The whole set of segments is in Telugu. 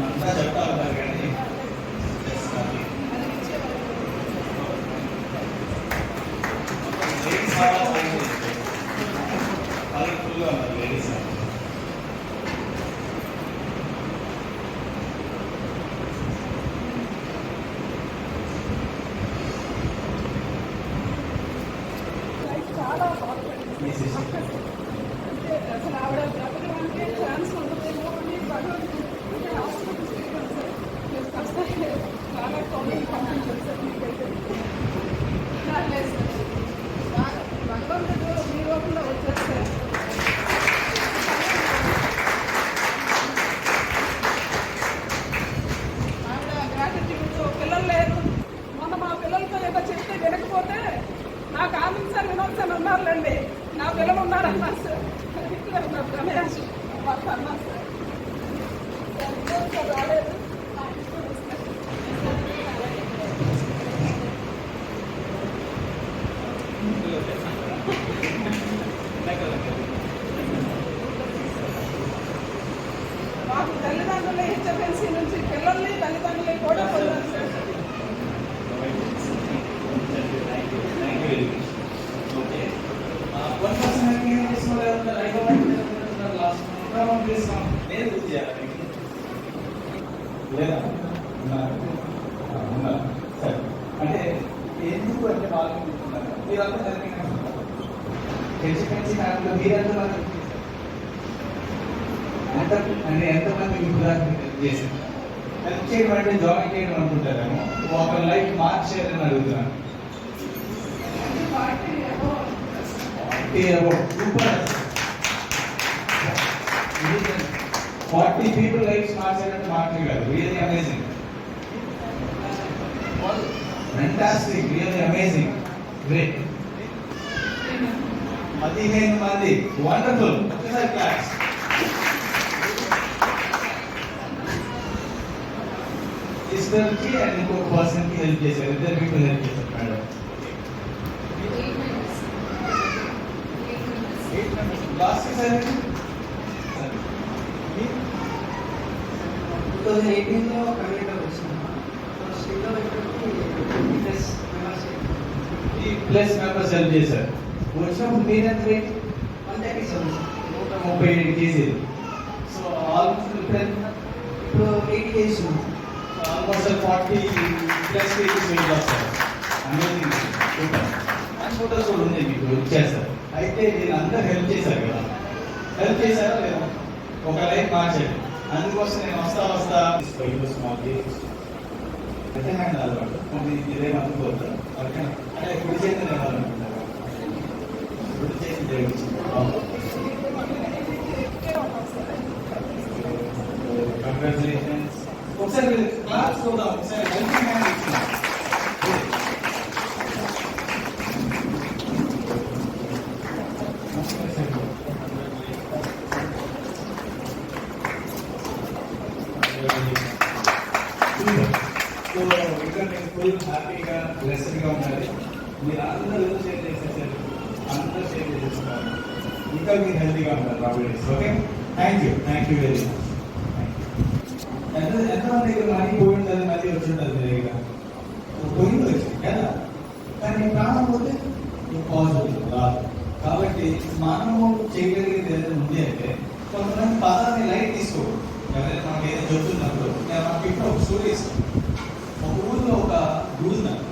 అంతా చెప్తా ఉంటారు కానీ కలర్ఫుల్గా ఉన్నారు లేడీస్. చాలా బాగుంది. అసలు ఆవిడ బ్రతకడం అంటే ఛాన్స్ ఉండదేమో అని భగవంతుడు హాస్పిటల్ సార్ చాలా కామెంట్ పంపించారు సార్. మీకైతే లేదు సార్, భగవంతుడు మీ రూపంలో వచ్చారు సార్. ఆవిడ గ్రాటిట్యూడ్తో పిల్లలు లేరు. మొన్న మా పిల్లలతో ఏదో చెప్తే వినకపోతే నాకు ఆనంద్ సార్ వినోద్ సార్ ఉన్నారులేండి, నా పిల్లలు ఉన్నారన్నారు సార్. ఇక్కడ ఉన్నారు రమేష్ వాళ్ళు అన్నారు సార్. వినోద్ సార్ రాలేదు. మాకు తల్లిదండ్రులు హెచ్ఎఫ్ఎన్సీ నుంచి పిల్లల్ని తల్లిదండ్రులు కూడా పొందారు సార్. అంటే ఎందుకు అంటే వాళ్ళు మీరంతా హెచ్ఎఫ్ఎన్సీ ఫ్యామిలీలో మీరంతా అంటే ఎంతమంది మీకు హెల్ప్ చేశారు? హెల్ప్ చేయడం అంటే జాయిన్ చేయడం అనుకుంటారేమో, ఒక లైఫ్ మార్చేయాలని అడుగుతున్నాను. 40 people lives మార్చేయాలంటే మాటలు కాదు. Really amazing, fantastic, really amazing, great. 15 మంది వండర్ఫుల్. ఒకసారి క్లాస్. ఇద్దరికి అండ్ ఇంకొక పర్సన్ కి హెల్ప్ చేశారు. ఇద్దరు పీపుల్ హెల్ప్ చేశారు మేడం. లాస్ట్ సార్ 2018లో కమిటీలో వచ్చిన ప్లస్ మెంబర్స్ హెల్ప్ చేశారు. వచ్చినప్పుడు మీరెంత రేట్? 137 కేజీలు. సో ఆల్మోస్ట్ ఇప్పుడు 80 kgs almost 40 plus kgs weight వస్తారు. Amazing, super. అండ్ ఫోటోస్ కూడా ఉన్నాయి మీకు ఇచ్చేస్తారు. అయితే మీరు అందరూ హెల్ప్ చేశారు కదా, హెల్ప్ చేశారా లేదా? ఒక లైఫ్ మార్చారు. అందుకోసం నేను వస్తా స్మాల్ అంటే హ్యాండ్ అలవాటు ఇదేం అనుకోవద్దు. ఓకే అంటే ఇప్పుడు చేతి ఇవ్వాలనుకుంటారు. ఇప్పుడు చేసి కంగ్రాచులేషన్స్. ఒకసారి క్లాస్ చూద్దాం. ఒకసారి హెల్పింగ్ హ్యాండ్ ఇచ్చిన ఇంకా నేను ఫుల్ హ్యాపీగా బ్లెస్డ్గా ఉండాలి. మీరు అందరూ షేర్ చేసేసారు, అందరూ షేర్ చేసేస్తున్నారు. ఇంకా మీరు హెల్తీగా ఉంటారు రాబోయే. Okay, thank you very much. ఎంతమంది దగ్గర మనీ పోయి ఉంటుంది, మళ్ళీ వచ్చి ఉంటుంది మీ దగ్గర పోయింది వచ్చింది కదా, కానీ ప్రాణం పోతే పాజిటివ్ రాదు. కాబట్టి మనము చేయగలిగేది ఏదైనా ఉంది అంటే కొంతమంది పదాన్ని లైట్ తీసుకోకూడదు. ఎవరైనా మనకి ఏదైనా చెప్తున్నప్పుడు నేను మనకి ఇప్పుడు ఒక స్టోరీ ఇస్తాను. ఒక ఊళ్ళో ఒక గుడి ఉందండి.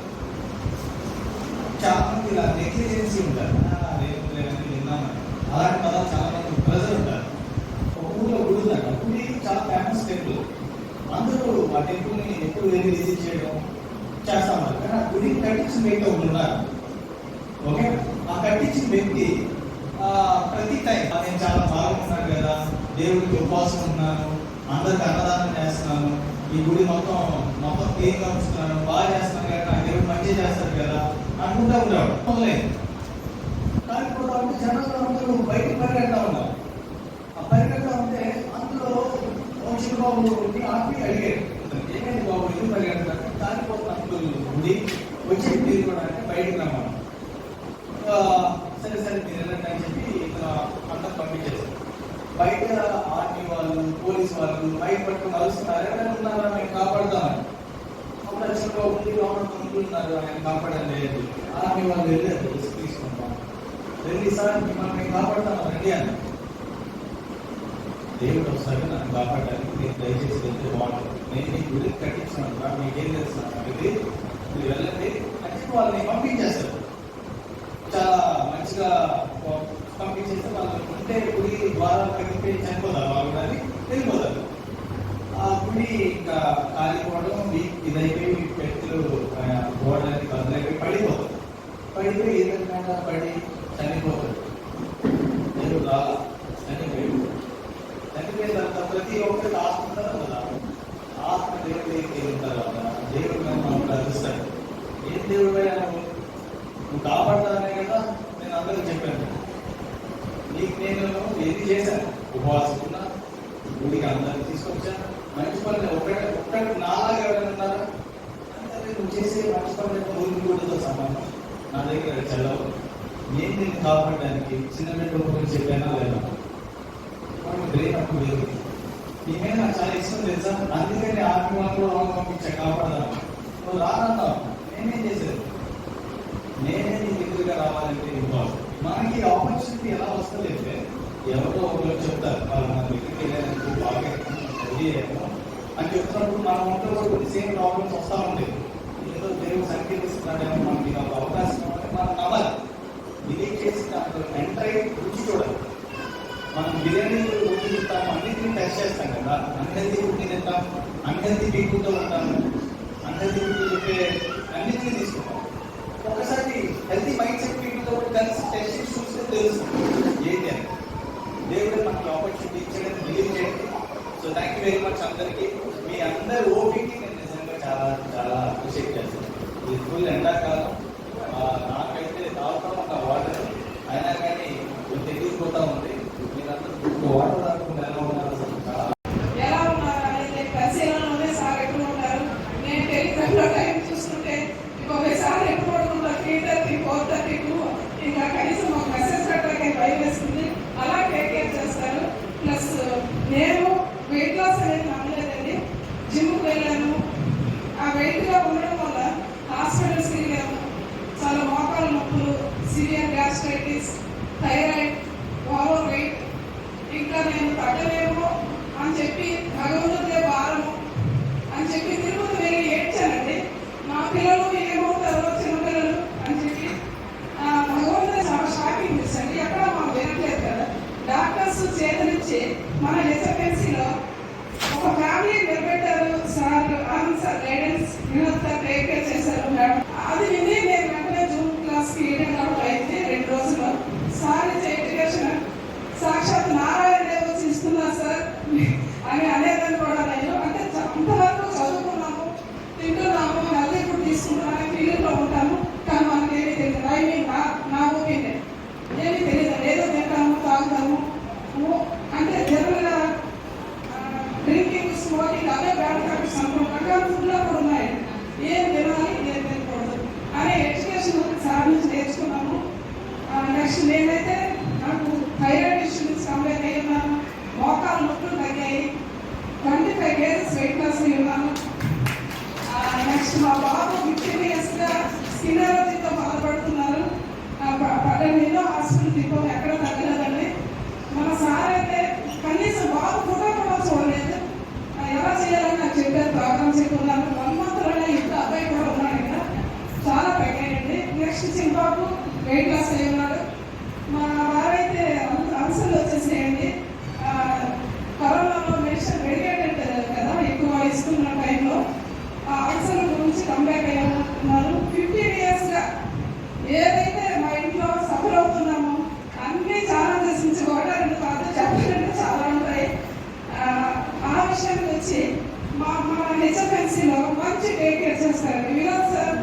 చాలా మంది ఇలా నెగ్లిజెన్సీ ఉంటారు, లేదని విన్నామని. అలాంటి పదాలు చాలా మంది ప్రజలు ఉంటారు. ఒక ఊళ్ళో గుడి ఉందంట. గుడి చాలా ఫేమస్ టెంపుల్. అందరూ ఆ టెంపుల్ని ఎప్పుడు వెళ్ళి విజిట్ చేయడం చేస్తామన్నారు. కానీ ఆ గుడి కట్టించిన వ్యక్తి ఒకటి ఉన్నారు. ఓకే, ఆ కట్టించిన వ్యక్తి ప్రతి టైం నేను చాలా బాగున్నాను కదా, దేవుడికి ఉపవాసం ఉన్నాను, అందరికి అన్నదానం చేస్తున్నాను, ఈ గుడి మొత్తం క్లీన్గా ఉంచుతున్నాను, బాగా చేస్తున్నాను కదా, దేవుడు మంచి చేస్తారు కదా అనుకుంటా ఉండేవాడు. మొదలైంది. కానీ ఇప్పుడు జనాలు అందరూ బయట పరిగెడతా ఉన్నారు. ఆ పరిగెడతా ఉంటే అందులో చిన్నబాబుని ఆపి అడిగారు, ఏమైంది బాబు ఎందుకు పరిగెడతారు? దానిపోతున్న గుడి వచ్చి తీరుకోవడానికి బయటకు రమ్మను. సరే మీరు వెళ్ళండి అని చెప్పి అంతా పంపించేస్తారు. బయట ఆర్మీ వాళ్ళు, పోలీస్ వాళ్ళు బయట పట్టుకుని కలుస్తున్నారు, ఎవరైనా ఉన్నారా మేము కాపాడుతామని. అప్పుడు అసలు ఉంటున్నారు ఆయన కాపాడండి లేదు. ఆర్మీ వాళ్ళు వెళ్ళారు, రిస్క్ తీసుకుంటాం, వెళ్ళి సార్ మిమ్మల్ని మేము కాపాడుతాం రండి అని. దేవుడు ఒకసారి నన్ను కాపాడడానికి నేను దయచేసి వెళ్తే బాగుంటుంది, నేను మీ గురికి కట్టించినట్టుగా మీకేం తెలుస్తున్నాను ఇది మీరు వెళ్ళండి అంటే వాళ్ళని పంపించేస్తారు. చాలా మంచిగా పంపించేస్తే వాళ్ళు ఉంటే గుడి ద్వారాలు పగిలిపోయి చనిపోతారు వాళ్ళు, కానీ వెళ్ళిపోతారు. ఆ గుడి ఇంకా కాలిపోవడం ఇదైపోయి వ్యక్తులు గోడలకి బదులైపోయి పడిపోతారు. పడిపోయి ఏదైనా పడి చనిపోతారు. దేవుడు రాలా చనిపోయి చనిపోయిన తర్వాత ప్రతి ఒక్కరికి ఆత్మ ఉంటారు కదా, ఆత్మ దేవుడి దగ్గరికి వెళ్ళిన తర్వాత దేవుడు మనం ప్రార్థిస్తాడు. ఏం దేవుడు నువ్వు కాపాడతానే కదా నేను అందరికీ చెప్పాను. నీకు నేను ఏది చేశాను, ఉపవాసం ఉన్నా, గుడికి అందరిని తీసుకొచ్చాను, మంచి పనులు ఒక్కటి నాలాగా ఎవరైనా ఉన్నారా అంటే నువ్వు చేసే మంచి పనులు ఊరికి గుడితో సంబంధం నా దగ్గర చల్లవు. నేను నిన్ను కాపాడడానికి చిన్న బిడ్డ గురించి చెప్పానా లేదా బ్రెయిన్ అప్పుడు లేదు. నీమే నాకు చాలా ఇష్టం తెలుసా, అందుకని ఆర్మీ వాళ్ళు కూడా వాళ్ళు పంపించా కాపాడదాను. నువ్వు రానన్నావు, నేనేం చేశాను, నేనే నీ ఎదురుగా రావాలంటే ఇంపాసిబుల్. మనకి ఆపర్చునిటీ ఎలా వస్తుందంటే ఎవరో ఒకరు చెప్తారు వాళ్ళు మన దగ్గరికి వెళ్ళాలని బాగా రెడీ అయ్యాము అని చెప్తున్నప్పుడు మన ఒంట్లో కూడా కొన్ని సేమ్ ప్రాబ్లమ్స్ వస్తూ ఉండేది. ఏదో దేవుడు సంకేతిస్తున్నాడేమో మనకి ఒక అవకాశం అంటే మనం నమ్మాలి. ఇది చేసి దాంట్లో ఎంటర్ అయ్యి రుచి చూడాలి. మనం బిర్యానీ రుచి తింటాము, అన్నింటినీ టెస్ట్ చేస్తాం కదా, అన్హెల్తీ ఫుడ్ తింటాం, అన్హెల్తీ పీపుల్తో ఉంటాము, అన్హెల్తీ పీపుల్ చెప్పే అన్నింటినీ తీసుకుంటాం. ఒకసారి హెల్తీ మైండ్ సెట్ పీపుల్తో కలిసి టెస్ట్ చేసి చూస్తే తెలుస్తుంది ఏంటి అని. దేవుడు మనకి ఆపర్చునిటీ ఇచ్చాడని బిలీవ్ చేయండి. So thank you very much అందరికీ. మీ అందరి ఓపికకి నేను నిజంగా చాలా చాలా అప్రిషియేట్ చేస్తాను. ఇది ఫుల్ ఎండాకాలం, నాకైతే తాగుతాం ఒక వాటర్ అయినా కానీ తెలియకపోతా ఉంది. మీరందరూ వాటర్ తాగకుండా ఎలా ఉన్నారు అసలు చాలా ఎలా ఉన్నారు అనేది పరిశీలనలోనే సార్ ఎప్పుడు ఉంటారు. నేను టెలిగ్రామ్లో టైం చూస్తుంటే ఇంకొకసారి ఎప్పుడు పడుతుంటారు 3:30, 4:32 ఇంకా కనీసం ఒక మెసేజ్ పెట్టడానికి భయం వేస్తుంది. అలా టేక్ కేర్ చేస్తారు. ప్లస్ నేను వెయిట్ లాస్ అనేది నమ్మలేదండి. జిమ్కి వెళ్ళాను, ఆ వెయిట్గా ఉండడం వల్ల హాస్పిటల్స్కి వెళ్ళాము. చాలా మోకాలు నొప్పులు, severe gastritis, thyroid, over weight, ఇంకా నేను తగ్గలేము అని చెప్పి భగవంతుడే భారము అని చెప్పి తిరుపతి వెళ్ళి ఏడ్చానండి. మా పిల్లలు ఏమవుతారో చిన్నపిల్లలు అని చెప్పి భగవంతుడే చాలా షాకింగ్ చేసండి. ఎక్కడ మాకు వినట్లేదు కదా. డాక్టర్స్ చేతనిచ్చి మన హెచ్ఎఫ్ఎన్సీలో ఒక ఫ్యామిలీ నిలబెట్టారు sir, Anand sir guidance Vinod sir take care చేశారు. అది విని నేను వెంటనే జూమ్ క్లాస్కి అటెండ్ అయితే 2 రోజుల్లో సార్ ఎడ్యుకేషన్ సాక్షాత్ నారాయణ దేవ్ వచ్చి ఇస్తున్నారు సార్ అని అనేదాన్ని కూడా నేను అంటే అంతవరకు చదువుకున్నాము, తింటున్నాము, హెల్తీ ఫుడ్ తీసుకుంటున్నాను, ఫీలింగ్లో ఉంటాను, కానీ మనకి ఏమీ తెలియదు. ఐ మీన్ నా ఒపీనియన్ ఏమీ తెలియదు. ఏదో తింటాము, తాగుతాము, అంటే జనరల్గా డ్రింకింగ్, స్మోకింగ్ అవే బ్యాడ్ హ్యాబిట్స్ అనుకుంటున్నాం. కానీ ఫుడ్లో కూడా ఉన్నాయండి, ఏం తినాలి ఏం తినకూడదు అనే ఎడ్యుకేషన్ సార్ నుంచి నేర్చుకున్నాము. నెక్స్ట్ నేనైతే నాకు థైరాయిడ్ ఇష్యూ నుంచి కంప్లైంట్ అయ్యి ఉన్నాను. మోకాలు నొప్పులు తగ్గాయి. 25 years వెయిట్ లాస్ అయ్యి ఉన్నాను. నెక్స్ట్ మా బాబు 15 yearsగా స్కిన్ ఎలర్జీతో బాధపడుతున్నారు. ఎన్నో హాస్పిటల్ తిప్పాం, ఎక్కడ తగ్గలేదండి. మన సార్ అయితే కనీసం బాబు ఫోటో కూడా చూడలేదు. ఎలా చేయాలని నాకు చెప్పారు, ప్రోగ్రామ్ చెప్పుకున్నాను. 1 monthలోనే ఇంత అబ్బాయి కూడా ఉన్నాడు కదా, చాలా తగ్గాయండి. నెక్స్ట్ చిన్న బాబు వెయిట్ లాస్ అయ్యి ఉన్నాడు. మా వారైతే అల్సర్లు వచ్చేసేయండి. కరోనాలో మెడికేటెడ్ కదా ఎక్కువ ఇస్తున్న టైంలో ఆ అల్సర్ల గురించి కంబ్యాక్ అయ్యారు. 15 yearsగా ఏదైతే మా ఇంట్లో సఫర్ అవుతున్నామో అన్నీ ఛాలెంజెస్ నుంచి ఒకటా 2 కాదు చెప్పాలంటే చాలా ఉంటాయి. ఆ విషయానికి వచ్చి మా హెచ్ఎఫ్ఎన్సీలో మంచి టేక్ కేర్ చేస్తారండి వినోద్ సార్.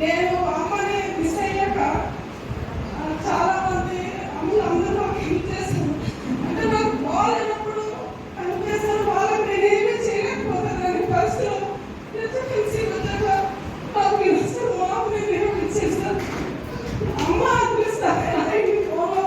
నేను అమ్మని మిస్ అయ్యాక చాలా మంది అమ్మలు అందరూ నాకు హెల్ప్ చేస్తారు. అంటే నాకు బాగాలేనప్పుడు హెల్ప్ చేస్తారు. వాళ్ళకి నేను ఏమీ చేయలేకపోతున్నాను పరిస్థితులు. హెచ్ఎఫ్ఎన్సీ వచ్చాక నాకు పిలుస్తారు, మాకు నేను ఇచ్చేస్తాను. అమ్మ పిలుస్తారు, ఫోన్లో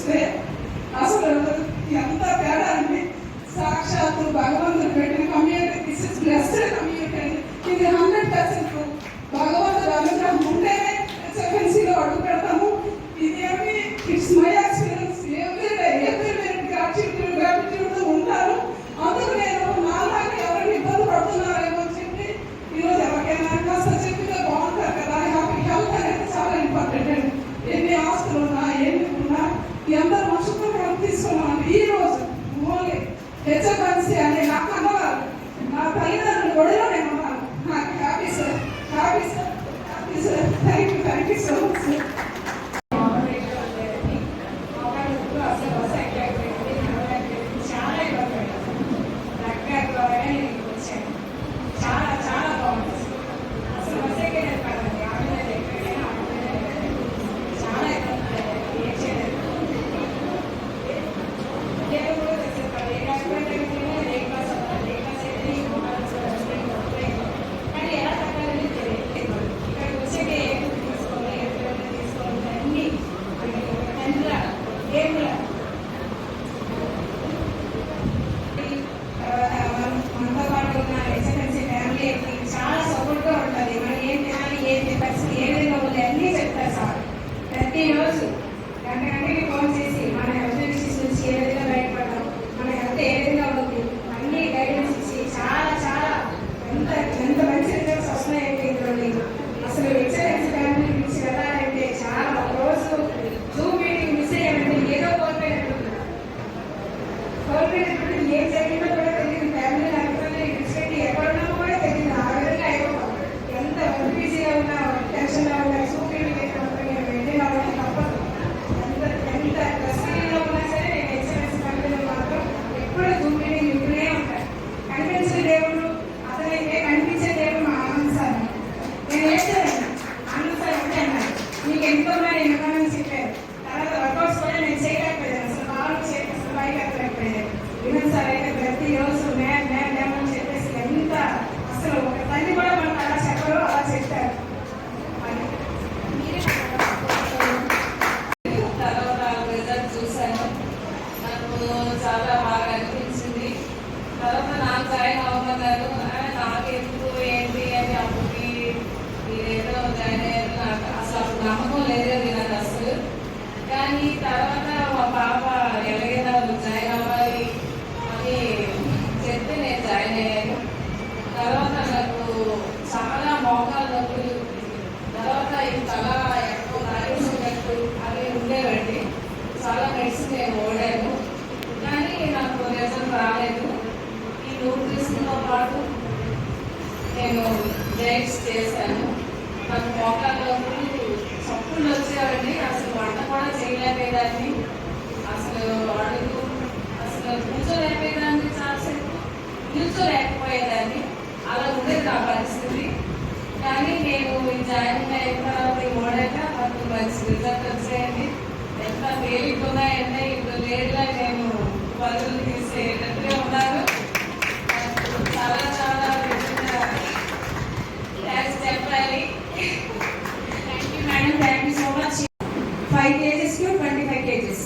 చూస్తే అసలు ఎంత తేడా అండి. సాక్షాత్తు భగవంతుడు పెట్టిన community, this is blessed community అండి. ఇది 100% భగవంతుడు అనుగ్రహం ఉంటేనే ఎస్ఎఫ్ఎన్సీలో అడుగు పెడతాము. ఇదేమి it's my experience. Every minute gratitude ఉంటాను. అందుకు నేను నాలాగా ఎవరైనా ఇబ్బంది పడుతున్నారేమో అని చెప్పి ఈరోజు ఎవరికైనా కాస్త చెప్పితే బాగుంటారు కదా. హెల్త్ అనేది చాలా ఇంపార్టెంట్ అండి. ఎన్ని ఆస్తులు ఉన్నా ఎన్ని ఉన్నా అందరూ మనుషులతో హెల్ప్ తీసుకున్నామండి. ఈ రోజు ఓన్లీ హెచ్ఎఫ్ఎన్సీ అనే నా కన్నవారు, నా తల్లిదండ్రులు ఒడిలో నేను ఉన్నాను. నాకు happy sir, happy sir, happy sir. Thank you so much sir. చాలా సపోర్ట్ గా ఉంటుంది. మనం ఏం తినాలి, ఏం పరిస్థితి, ఏ విధంగా ఉంది అన్నీ చెప్తారు సార్. ప్రతిరోజు గంటకి ఫోన్ చేసి మన హెల్త్ ఇష్యూస్ నుంచి ఏ విధంగా బయటపడతాం, మన హెల్త్ ఏ విధంగా ఉంది అన్ని గైడెన్స్ ఇచ్చి చాలా చాలా ఎంత ఎంత మంచి రిజల్ట్స్ వస్తున్నాయంటే ఇందులో అసలు ఎక్సలెన్స్ ఫ్యామిలీ నుంచి వెళ్ళాలంటే చాలా ఒక రోజు జూమ్ మీటింగ్ మిస్ అయ్యామంటే ఏదో కోల్పోయినట్టు ఏం జరిగిందో కూడా తెలియదు. ఫ్యామిలీ విడిచిపెట్టి ఎక్కడున్నా కూడా తెలియదు. ఆ విధంగా అయిపోతాం. ఎంత బిజీగా ఉన్నా, టెన్షన్గా ఉన్నా, సూపీలు వెళ్ళి రావడం తప్పదు. ఎంత కష్టంలో ఉన్నా సరే నేను ఎక్సలెన్స్ ఫ్యామిలీలో మాత్రం ఎప్పుడు జూమ్ మీటింగ్ ఉంటూనే ఉంటాను. కనిపించిన దేవుడు అతనైతే కనిపించే దేవుడు మా ఆనంద్ సార్. నేను వేస్తాను ఆనంద్ సార్ అంటే అన్నాను, మీకు ఎంతో నేను ఇవ్వాలని చెప్పారు. తర్వాత వర్కౌట్స్ కూడా నేను చేయలేకపోయాను. అసలు బాగా అసలు బయట ఎక్కలేకపోయాను. వినన్ సార్ అయితే ప్రతిరోజు మ్యామ్ అని చెప్పేసి ఎంత అసలు ఒక తల్లి కూడా మనకు అలా చెప్పరు, అలా చెప్తారు. తర్వాత రిజల్ట్ చూశాను, నాకు చాలా బాగా అనిపించింది. తర్వాత నాకు జాయిన్ అవ్వమన్నారు. నాకు ఎందుకు ఏంటి అని అప్పటికి మీరేదో జాయిన్ అయ్యారు. నాకు అసలు అప్పుడు నమ్మకం లేదు నాకు అసలు. కానీ తర్వాత మా పాప ఎలాగైనా జాయిన్ అవ్వాలి అని చెప్తే నేను జాయిన్ అయ్యాను. తర్వాత నాకు చాలా మోకాలు నొప్పులు, తర్వాత ఈ తల ఎక్కువ నాగేసినట్టు అవి ఉండేవండి. చాలా మెడిసిన్ నేను ఓడాను, కానీ నాకు రిజల్ట్ రాలేదు. ఈ న్యూట్రిషన్తో పాటు నేను డైట్స్ చేశాను. నాకు మోకాలు నొప్పులు చప్పుళ్ళు వచ్చేవండి. అసలు వంట కూడా చేయలేకపోయేదాన్ని. అసలు అడుగు అసలు కూర్చోలేకపోయేదాన్ని, చాలాసేపు కూర్చోలేకపోయేదాన్ని. అలా ఉండేది నా పరిస్థితి. కానీ నేను ఈ జాయిన్ అయిన తర్వాత ఈ ఓడాక నాకు మంచి రిజల్ట్ వచ్చాయండి. ఎంత తేలికున్నాయంటే ఇప్పుడు లేదులా నేను పరుగులు తీసేటట్టుగా ఉన్నాను. చాలా చాలా థ్యాంక్స్ చెప్పాలి. Thank you madam, thank you so much. 5 kgs to 25 kgs.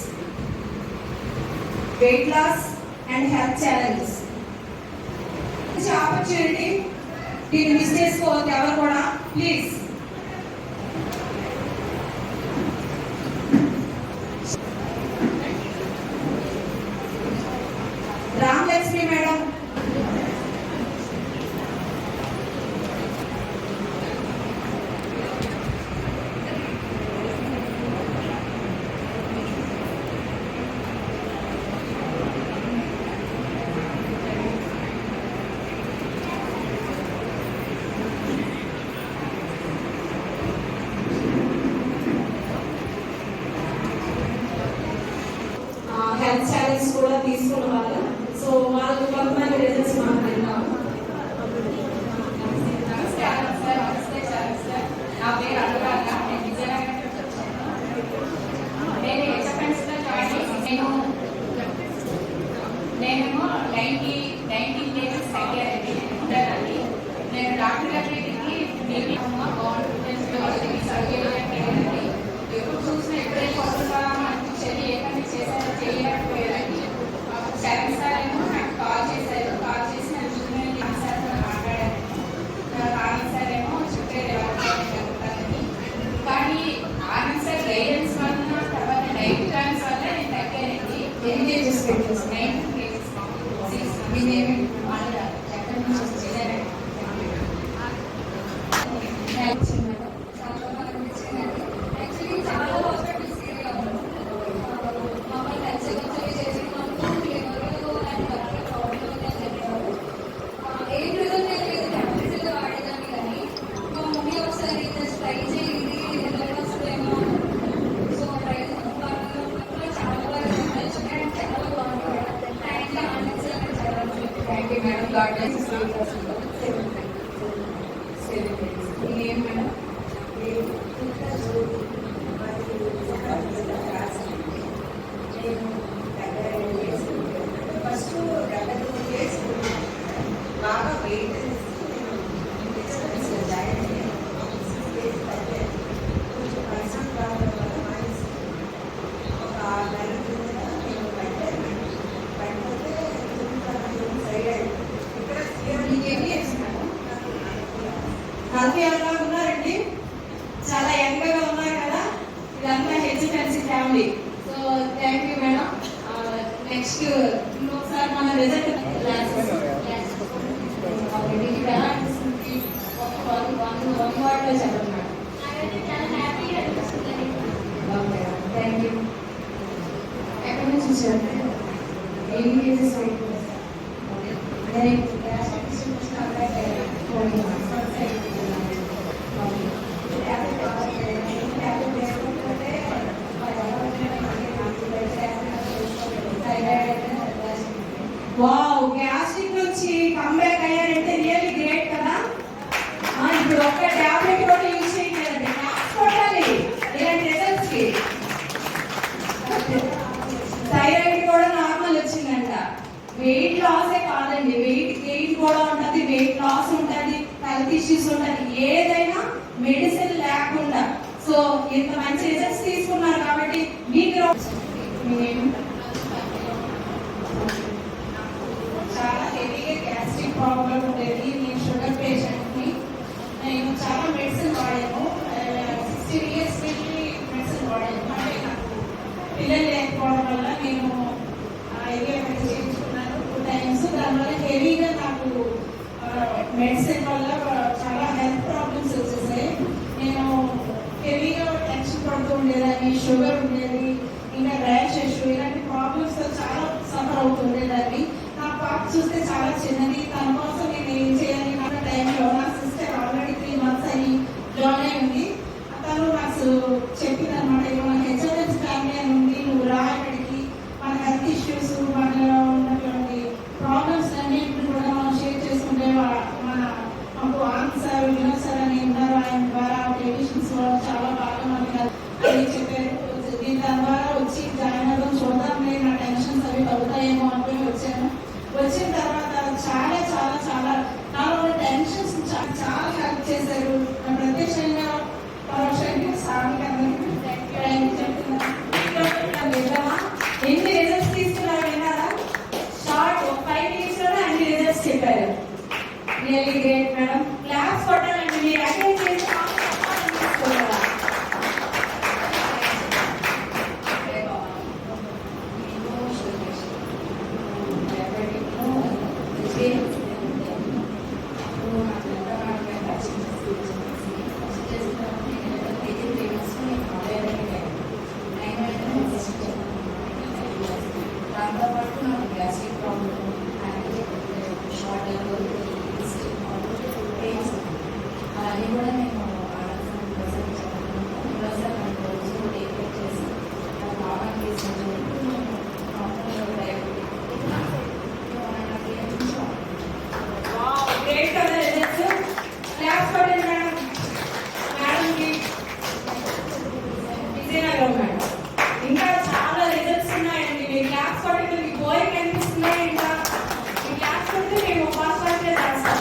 Weight loss and health challenges. This opportunity దీన్ని మిస్ చేసుకోవద్దు ఎవరు కూడా please. Ramalakshmi madam, health challenge కూడా తీసుకున్న వాళ్ళు. సో వాళ్ళకి కొంతమంది రిజల్ట్స్ మనం విన్నాం. నమస్కారం సార్. నమస్తే సార్. నా పేరు అనురాధ. నేను విజయనగరం నుంచి వచ్చాను. నేను హెచ్ఎఫ్ఎన్సీలో జాయిన్ అయ్యి నేనేమో 90 kgs తగ్గానండి. ఉండేదాన్ని. నేను డాక్టర్ గారికి బాగుంటుంది సర్వేలో ఎప్పుడు చూసినా ఎప్పుడైనా కొత్తగా అనిపించేది. ఏ కానీ పార్టిసిపేట్ చేస్తున్నాయి. మీ నేమ్ ఎక్కడి నుంచి వచ్చారు? Madam God bless you. ఏం మేడం ఫస్ట్ బాగా వెయిట్ జాయిన్ కొంచెం పైసా రావడం వల్ల మైనస్ ఒక 6 నెలల కింద నేను పడిపోతే సైడ్ అయింది. ఇక్కడ మీకేమి చేస్తున్నారు? హ్యాపీ ఎలా ఉన్నారండి? చాలా యంగ్గా ఉన్నారు కదా. ఇదంతా HFNC family. So thank you madam. Next ఇంకొకసారి మన రిజల్ట్ మీకు ఎలా అనిపిస్తుంది? వన్ వర్డ్లో చెప్పండి మేడం. Thank you. ఎక్కడి నుంచి వచ్చారు? ఎన్ని కేజెస్ అయిపోయింది? వావ్, గ్యాస్ట్రిక్ నుంచి కంబ్యాక్ అయ్యారంటే రియల్లీ గ్రేట్ కదా. ఇప్పుడు ఒక్క టాబ్లెట్ కూడా యూజ్ చేయట్లేదండి. క్లాస్ కొట్టాలి ఇలాంటి రిజల్ట్స్ కి. థైరాయిడ్ కూడా నార్మల్ వచ్చిందంట. వెయిట్ లాసే కాదండి, వెయిట్ గెయిన్ కూడా ఉంటుంది, వెయిట్ లాస్ ఉంటుంది, హెల్త్ ఇష్యూస్ ఉంటుంది, ఏదైనా మెడిసిన్ లేకుండా. సో ఇంత మంచి రిజల్ట్స్ తీసుకున్నారు కాబట్టి మీకు చాలా హెవీగా గ్యాస్ట్రిక్ ప్రాబ్లం ఉండేది. నేను షుగర్ పేషెంట్ని. నేను చాలా మెడిసిన్ వాడాను. 16 years నుంచి మెడిసిన్ వాడాను. అంటే నాకు పిల్లలు లేకపోవడం వల్ల నేను ఏరియా చేయించుకున్నాను 2 times. దానివల్ల హెవీగా నాకు మెడిసిన్ వల్ల చాలా హెల్త్ ప్రాబ్లమ్స్ వచ్చేసాయి. నేను హెవీగా టెన్షన్ పడుతూ ఉండేదాన్ని, షుగర్ ఉండేది, ఇంకా ర్యాషెస్, ఇలాంటి ప్రాబ్లమ్స్ చాలా సఫర్ అవుతుండేదాన్ని. నా పాప చూస్తే చాలా చిన్నది. తన కోసం నేను ఏం చేయాలి అన్న టైంలో నా సిస్టర్ ఆల్రెడీ 3 months అయ్యి జాయిన్ అయి ఉంది. తను నాకు చెప్పింది అనమాట, మన హెచ్ఎఫ్ఎన్స్ ఫ్యామిలీ అని ఉంది, నువ్వు రా ఇక్కడికి, మన హెల్త్ ఇష్యూస్, మనలో ఉన్నటువంటి ప్రాబ్లమ్స్ అన్నింటిని కూడా మనం షేర్ చేసుకుంటే మాకు ఆన్సర్ వినోద్ సార్ అని ఉన్నారు, ఆయన ద్వారా డెలిషన్స్ చాలా బాగా మనకి అది చెప్పారు. దీని ద్వారా వచ్చి జాయిన్ అవ్వడం చూద్దాంలే, నా టెన్షన్స్ అవి అవుతాయేమో అనుకుని వచ్చాను. వచ్చిన తర్వాత చాలా చాలా చాలా నాలో టెన్షన్స్ చాలా హెల్ప్ చేశారు. ప్రత్యక్షంగా పరోక్షంగా సార్కి అందరికీ చెప్తున్నాను. ఎన్ని రిజల్ట్స్ తీసుకున్నారు విన్నారా? షార్ట్ 5 minutes లోనే అన్ని రిజల్ట్స్ చెప్పారు. Really great madam. క్లాస్ కొట్టాలండి. మీరు అటెండ్ చేసి దాంతోపాటు నాకు గ్యాస్ట్రిక్ ప్రాబ్లమ్, షార్ట్ అవన్నీ కూడా నేను గ్రేట్ కదా రిజల్ట్స్. క్లాస్ పడండి మేడం. మేడంకి విజయనగరం మేడం. ఇంకా చాలా రిజల్ట్స్ ఉన్నాయండి. మీ క్లాస్ పడితే మీకు బోరింగ్ అనిపిస్తున్నాయి. ఇంకా మీ క్లాస్ పడితే మేము ఫాస్ట్ ఫాస్ట్గా చేస్తాం.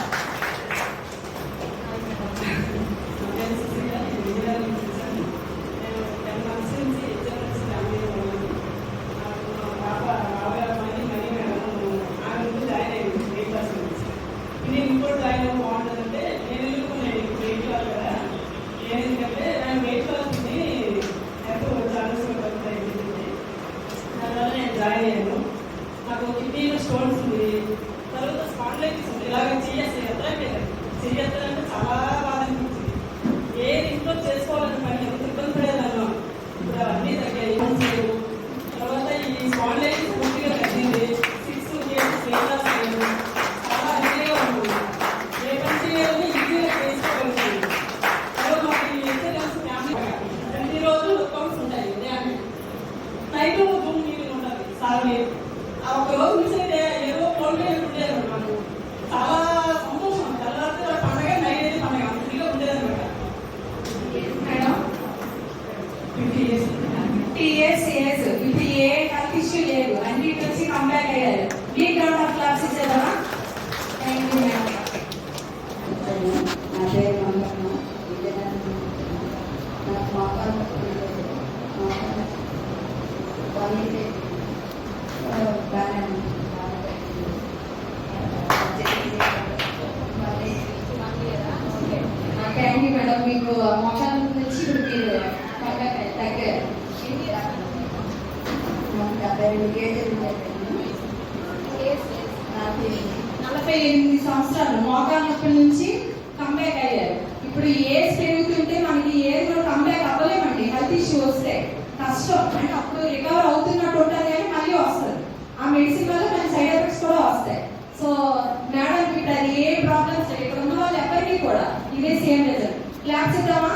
నేను ఇంకోటి జాయిన్ అవ్వ బాగుంటుందంటే నేను ఎందుకున్నాను వెయిట్ లాస్ కదా. ఎందుకంటే నాకు వెయిట్ లాస్ ఉంది ఎంతో చాలా టీఎస్ఏఎస్ ఇప్పుడు ఏ హెల్త్ ఇష్యూ లేదు అన్ని వచ్చి కంబ్యాక్ అయ్యారు. బిగ్ రౌండ్ ఆఫ్ క్లాప్స్ ఇచ్చేద్దామా? Thank you madam. నా పేరు మంగమ్మ. నాకు మోకాలు థ్యాంక్ యూ మేడం. మీకు మోకాల నుంచి ఇప్పుడు మీరు తగ్గారు. 72 కేజీలు నాకు 48 సంవత్సరాలు మోకాల నొప్పి నుంచి కంబ్యాక్ అయ్యారు. ఇప్పుడు ఏజ్ పెరుగుతుంటే మనకి ఏజ్ లో కంబ్యాక్ అవ్వలేమండి. హెల్త్ ఇష్యూ వస్తే కష్టం. అంటే అప్పుడు రికవర్ అవుతున్నట్టు ఉంటుంది కానీ మళ్ళీ వస్తుంది. ఆ మెడిసిన్ వల్ల మన సైడ్ ఎఫెక్ట్స్ కూడా వస్తాయి. సో మేడం ఇప్పుడు అది ఏ ప్రాబ్లమ్స్ లేదు. ఇక్కడ ఉన్న వాళ్ళు ఎవరికి కూడా ఇదే సేమ్ రిజల్ట్. క్లాప్స్ ఇద్దామా?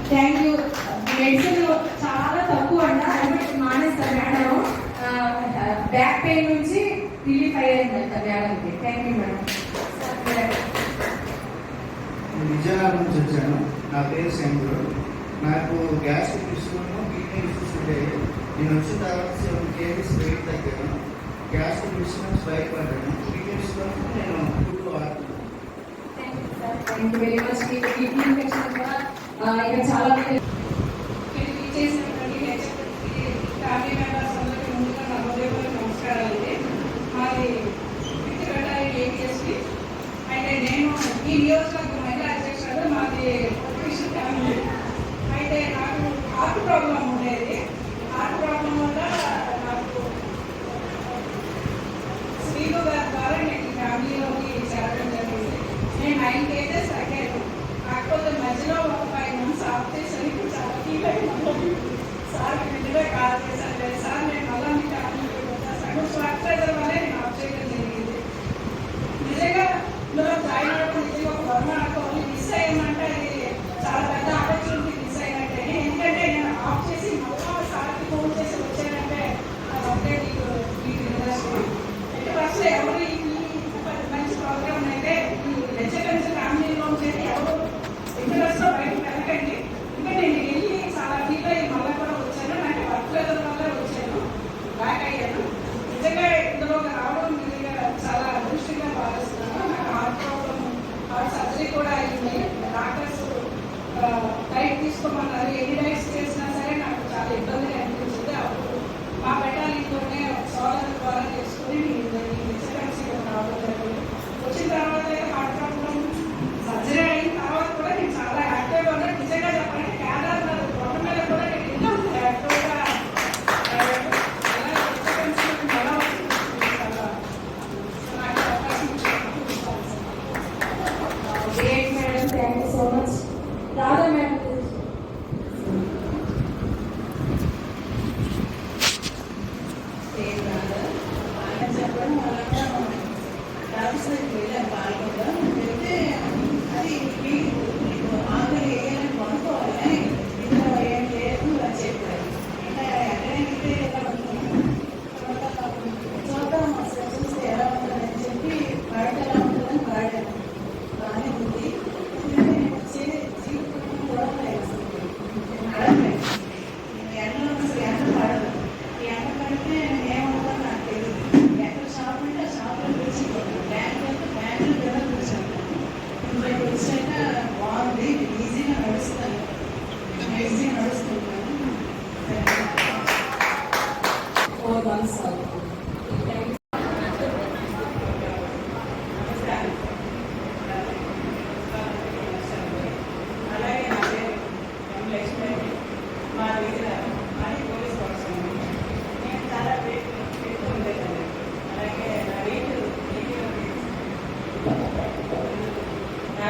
Thank you. మెడిసిన్ చాలా తక్కువ అంట. అడ్మిట్ మానేస్తారు మేడం. బ్యాక్ పెయిన్ నుంచి రిలీఫ్ అయ్యేదంట మేడంకి. Thank you madam. విజయనగరం నుంచి వచ్చాను. నా పేరు శంకర్. నాకు గ్యాస్ ఇష్యూను కిడ్నీ ఇష్యూస్ ఉండేవి. నేను వచ్చిన తర్వాత 7 kgs వెయిట్ తగ్గాను. గ్యాస్ ఇష్యూస్ బయటపడ్డాను. కిడ్నీ ఇష్యూస్ నేను ఫుడ్ వాడుతున్నాను. Thank you very much. Kidney infection కూడా ఇక్కడ చాలా మంది చేసినటువంటి ఫ్యామిలీ మెంబర్స్ అందరికీ ముందుగా నా హృదయపూర్వక నమస్కారాలు. మాది పిచ్చిగడ్డ ఏపీఎస్పీ. అయితే నేను ఈ నియోజకవర్గ మహిళా అధ్యక్షుడు. మాది పొలిటిషియన్ ఫ్యామిలీ. అయితే నాకు హార్ట్ ప్రాబ్లం ఉండేది. హార్ట్ ప్రాబ్లం వల్ల నాకు శ్రీలు గారి ద్వారా నేను ఫ్యామిలీలోకి చేరడం జరిగింది. నేను 9 kgs తగ్గాను. కాకపోతే మధ్యలో ఒక 5 months ఆఫ్ చేసరికి చాలా ఫీల్ అయ్యి సార్ వెంటనే కాల్ చేశాను. లేదు సార్ నేను మళ్ళీ మీ ఫ్యామిలీకి వచ్చేసాను. స్వాక్రైజర్ వల్లే నేను ఆఫ్ చేయడం జరిగింది. నిజంగా ఇందులో జాయిన్ అవ్వడం నిజంగా ఒక వర్మ అనుకోవాలి. మిస్ అయ్యామంటే అది చాలా పెద్ద ఆపర్చునిటీ మిస్ అయినట్టే. ఎందుకంటే నేను ఆఫ్ చేసి మళ్ళీ సార్కి ఫోన్ చేసి వచ్చానంటే అదే మీకు ఇండస్ట్రీ అంటే ఫస్ట్ ఎవరు మంచి ప్రోగ్రామ్ అయితే ఈ హెచ్ఎఫ్ఎన్స్ ఫ్యామిలీలో చేసి ఎవరు ఇంటర్నెస్ట్లో బయటకు వెళ్ళకండి. ఇంకా నేను వెళ్ళి చాలా ఫీల్ అయ్యి మళ్ళీ కూడా వచ్చాను. నాకు వర్క్ లెవెల్ వల్ల వచ్చాను, బ్యాక్ అయ్యాను. నిజంగా ఇందులో రావడం నిజంగా చాలా అదృష్టంగా భావిస్తున్నాను. నాకు హార్ట్ ప్రాబ్లం, హార్ట్ సర్జరీ కూడా అయింది. డాక్టర్స్ డైట్ తీసుకోమన్నారు. ఎన్ని డైట్స్ చేసినా సరే నాకు చాలా ఇబ్బందిగా అనిపించింది. అప్పుడు మా బెటాలియన్లోనే సోదరుల ద్వారా చేసుకుని హెచ్ఎఫ్ఎన్సీలో రావడం జరిగింది. వచ్చిన తర్వాత హార్ట్ ప్రాబ్లం సర్జరీ అయిన తర్వాత కూడా నేను చాలా యాక్టివ్గా ఉన్నాను. నిజంగా చెప్పాలంటే కేదార్నాథ్ కొండ మీద కూడా నేను ఎన్నో యాక్టివ్గా great madam. Thank you so much. Radha madam చెప్పడం వల్ల డాక్టర్స్ దగ్గరికి వెళ్ళాను. పాల్గొందా వెళ్తే అది మీకు ఆకలి వేయాలని కొనుక్కోవాలి కానీ ఇంట్లో ఏం లేదు అని చెప్పారు. ఇంకా ఎక్కడైతే ఎలా ఉంటున్నాను చూద్దాం అసలు చూస్తే ఎలా ఉంటుందని చెప్పి బయట ఎలా ఉంటుందని వాడాను. బాగానే ఉంది. నేను వచ్చే జీవితం కూడా లేదు. నడవలేదు. ఎండలో అసలు ఎండ పడదు. ఈ ఎండ పడితే ఏమవుతుందో నాకు తెలియదు. ఎక్కడ షాప్ ఉంటే షాప్లో కూర్చుంటాను. బ్యాంక్ వెళ్తే బ్యాంకులో కూడా కూర్చుంటాను.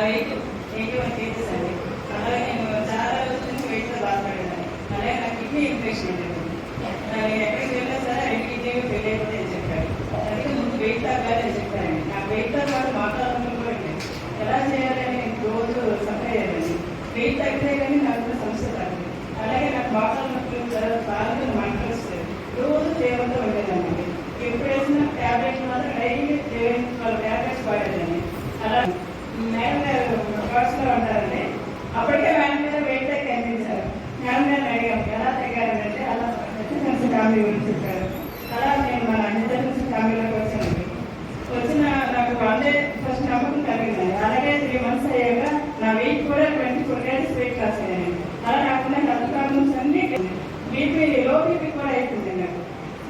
వెయిట్ 81 kgs అండి. అలాగే నేను చాలా రోజుల నుంచి వెయిట్తో బాధపడేదాన్ని. అలాగే నాకు కిడ్నీ ఇన్ఫెక్షన్ ఉండేది. ఎక్కడికి వెళ్ళినా సరే 2 కిడ్నీలు ఫెయిల్ అయిపోతే అని చెప్పారు. అందుకే ముందు వెయిట్ తగ్గాలని చెప్పారండి. నాకు వెయిట్తో పాటు వాతావరణం కూడా ఉండేది. ఎలా చేయాలని రోజు సఫర్ అయ్యానండి. వెయిట్ తగ్గితే కానీ నాకు కూడా సమస్య తగ్గింది. అలాగే నాకు వాతావరణం బాగా మంటలు వస్తుంది. రోజు దేవుడితో ఉండేదానండి. ఎప్పుడు వేసిన ట్యాబ్లెట్స్ మాత్రం డైలీ దేవుని వాళ్ళ ట్యాబ్లెట్స్ వాడేదాన్ని. అలా మేడం గారు కోర్సులో ఉంటారండి. అప్పటికే మేడం మీద వెయిట్ తగ్గి కనిపించారు. మేడం గారిని అడిగాము ఎలా తగ్గారంటే అలా హెచ్ఎఫ్ఎన్సీ ఫ్యామిలీ గురించి చెప్పారు. అలా నేను మన హెచ్ఎఫ్ఎన్సీ ఫ్యామిలీలోకి వచ్చానండి. వచ్చిన నాకు అదే ఫస్ట్ నమ్మకం కలిగిందండి. అలాగే 3 months అయ్యాక నా వెయిట్ కూడా 24 kgs వెయిట్ లాస్ అయ్యాను. అలా కాకుండా హెల్త్ ప్రాబ్లమ్స్ అన్ని బీపీ లో బీపీ కూడా అయిపోయింది. నాకు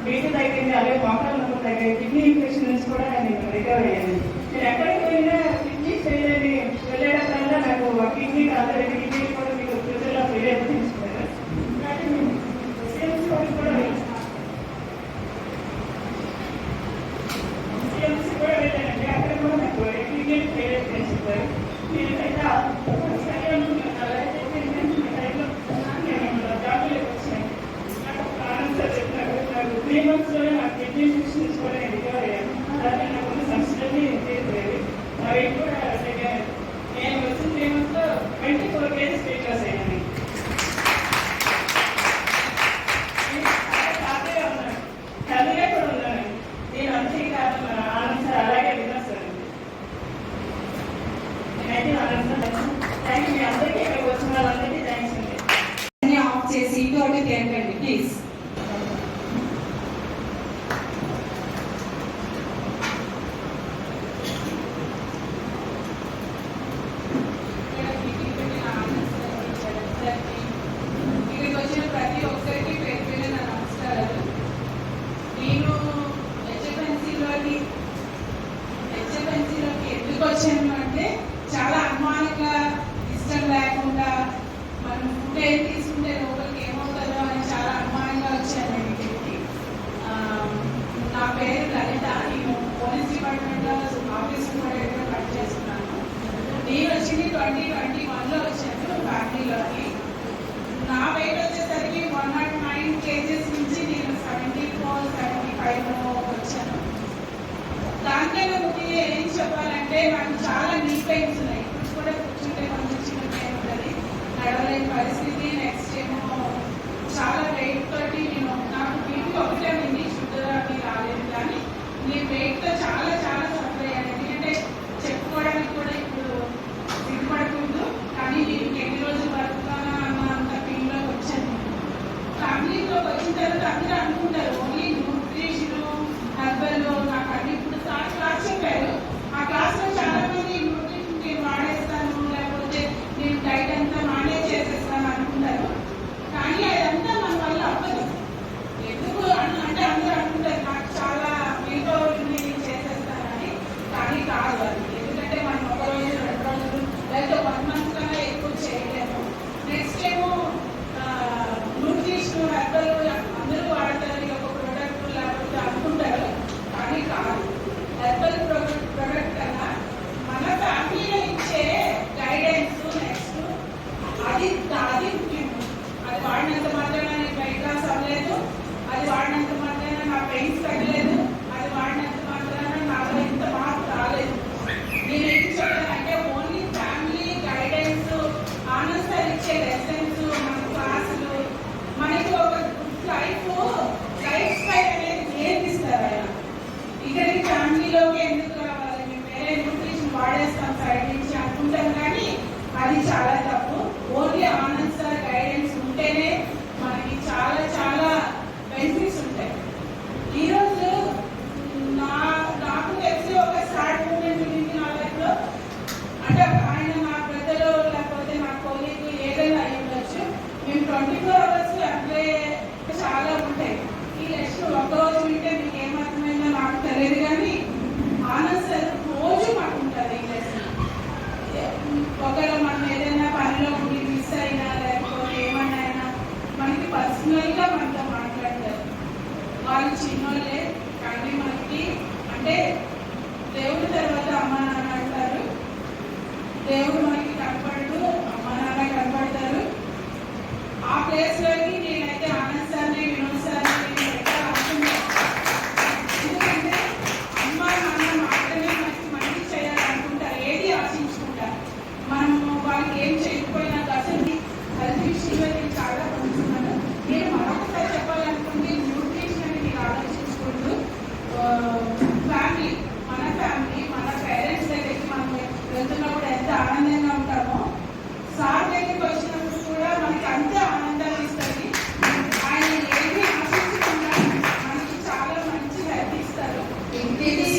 బీపీ తగ్గింది, అలాగే మోకాలు నొప్పి తగ్గాయి, కిడ్నీ ఇన్ఫెక్షన్ నుంచి కూడా నేను రికవర్ అయ్యాను. నేను ఎక్కడికి వెళ్ళినా కిడ్నీ ఫెయిల్ అని వెళ్ళేటప్పుడల్లా నాకు ఆ కిడ్నీ కాదు 2 కిడ్నీలు కూడా మీకు ఫ్యూచర్లో ఫెయిల్ అయిపోతే ఇస్తున్నారు. కానీ సిఎంసీ కూడా వెళ్ళానండి. అక్కడ కూడా నాకు 2 కిడ్నీలు ఫెయిల్ అయిపోతే చెప్పారు. నేనైతే సరే అనుకున్నాను. అలా చెప్పి టైంలో జాబులోకి వచ్చాను. నాకు ఆనంద్ సార్ చెప్పినారు నాకు 3 monthsలోనే నాకు కిడ్నీ ఇన్ఫెక్షన్ కూడా నేను రికవర్ అయ్యాను. అలాగే నాకు ఉన్న సమస్యలన్నీ తీరిపోయేది. నా వెయిట్ కూడా తగ్గాను. నేను వచ్చిన 3 monthsలో 24 kgs వెయిట్ లాస్ అయ్యాను. హ్యాపీగా ఉన్నాను, హెల్తీగా కూడా ఉన్నాను. నేను అంతే కాదు మన ఆనంద్ సార్ అలాగే విన్నాను సార్. నేనైతే ఆనంద్ సార్ థ్యాంక్ యూ. మీ అందరికీ ఇక్కడికి వచ్చిన వాళ్ళందరికీ థ్యాంక్స్ అండి. ఆఫ్ చేసి ఇంకోటి తిరగండి ప్లీజ్. ఇక్కడికి వచ్చిన ప్రతి ఒక్కరికి పేరు పేరు నా నమస్కారాలు. నేను హెచ్ఎఫ్ఎన్సీలోకి ఎందుకు వచ్చాను అంటే చాలా అనుమానంగా ఇష్టం లేకుండా మనం ఫుడ్ ఏం తీసుకుంటే లోపలికి ఏమవుతుందో అని చాలా అనుమానంగా వచ్చాను నేను ఇక్కడికి. నా పేరు లలిత. నేను పోలీస్ డిపార్ట్మెంట్లో ఆఫీస్ సూపర్వైజర్గా పనిచేస్తున్నాను. నేను వచ్చింది 2021లో వచ్చాను ఫ్యామిలీలోకి. నా వెయిట్ వచ్చేసరికి 109 kgs నుంచి నేను 74, 75 వచ్చాను. దానికన్నా ముందు ఏం చెప్పాలంటే నాకు చాలా నీ పెయిన్స్ ఉన్నాయి. ఇప్పుడు కూడా కూర్చుంటే కొంచెం చిన్న పెయిన్ ఉంటుంది, నడవలేని పరిస్థితి. నెక్స్ట్ ఏమో చాలా వెయిట్ తోటి నాకు బీపీ ఒకటే ఉంది, షుగర్ అది రాలేదు. కానీ నేను వెయిట్తో చాలా చాలా సఫర్ అయ్యాను. ఎందుకంటే చెప్పుకోవడానికి కూడా ఇప్పుడు సిగ్గుపడకూడదు. కానీ నేను ఎన్ని రోజులు బతుకుతానా అన్న అంత ఫీల్డ్లోకి వచ్చాను. ఫ్యామిలీలోకి వచ్చిన తర్వాత అందరూ అనుకుంటారు ఓన్లీ న్యూట్రిషన్ హెర్బల్. నాకు అన్ని ఇప్పుడు క్లాస్ చెప్పారు. ఆ క్లాస్లో చాలా మంది న్యూట్రిషన్ నేను వాడేస్తాను, లేకపోతే నేను డైట్ అంతా మేనేజ్ చేసేస్తాను అనుకుంటారు. కానీ అదంతా మన వల్ల అవ్వదు. ఎందుకు అంటే అందరూ అనుకుంటారు నాకు చాలా మీతో నేను చేసేస్తానని. కానీ కాదు అది. ఎందుకంటే మనం 1 రోజు 2 రోజులు లేకపోతే 1 month కన్నా ఎక్కువ చేయలేము. నెక్స్ట్ ఏమో న్యూట్రిషన్ హెర్బల్ అందరూ వాడతారు ఒక ప్రోడక్ట్ లేకపోతే అనుకుంటారు. కానీ కాదు. హెర్బల్ ప్రోడక్ట్ కన్నా మన ఫ్యామిలీలో ఇచ్చే గైడెన్స్ నెక్స్ట్ అది ముఖ్యం. అది వాడినంత మాత్రాన నేను వెయిట్ లాస్ అవ్వలేదు, అది వాడినంత మాత్రాన నా పెయిన్స్ తగ్గలేదు, అది వాడినంత మాత్రాన నాలో ఇంత మార్పు రాలేదు. నేను ఏం చెప్పానంటే only family guidance, Anand sir ఇచ్చే లెసన్స్, మన క్లాసులు మనకి ఒక లైఫ్ స్టైల్ అనేది నేర్పిస్తారు ఆయన. ఇక్కడికి ఫ్యామిలీలోకి ఎందుకు రావాలి, మేము వేరే న్యూట్రిషన్ వాడేస్తాం సైడ్ నుంచి అనుకుంటాం. కానీ అది చాలా తప్పు. ఓన్లీ ఆనంద్ సార్ గైడెన్స్ ఉంటేనే మనకి చాలా చాలా బెనిఫిట్స్ ఉంటాయి. ఈరోజు నాకు తెలిసి ఒక సాడ్ మూమెంట్ ఉంది నా లైఫ్లో. అంటే ఆయన నా బ్రదర్ లేకపోతే నా కొలీగ్ ఏదైనా అయి ఉండొచ్చు. మేము 24 hours అప్లై చాలా ఉంటాయి. ఈ లెక్చర్ ఒక్కరోజు వింటే మీకు ఏమర్థమైందో నాకు తెలియదు. కానీ ఆనంద్ సార్ రోజు మాకు ఉంటుంది ఈ లెసన్.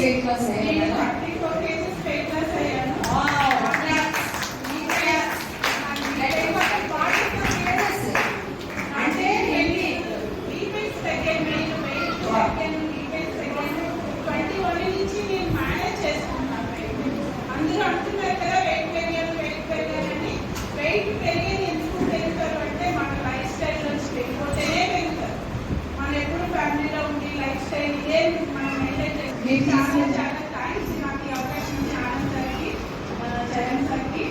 వెయిట్ లాస్ నేను అయ్యాను 34 కేజెస్ వెయిట్ లాస్ అయ్యాను. అంటే ఎన్ని రీపేస్ తగ్గాను, వెయిట్ తగ్గాను, రీపేస్ తగ్గాను. 21 నుంచి నేను మేనేజ్ చేసుకుంటున్నాను వెయిట్. అందరూ అంటున్నారు కదా వెయిట్ పెరిగానని. వెయిట్ పెరిగేది ఎందుకు పెరుగుతారు అంటే మన లైఫ్ స్టైల్ నుంచి పెరిగిపోతేనే పెరుగుతారు. మనం ఎప్పుడు ఫ్యామిలీలో ఉండి లైఫ్ స్టైల్ ఇదే మనం మెయింటైన్ చేస్తాం. చాలా చాలా థ్యాంక్స్ నాకు ఈ అవకాశం ఇచ్చిన ఆనంద్ సార్కి, చరణ్ సార్కి.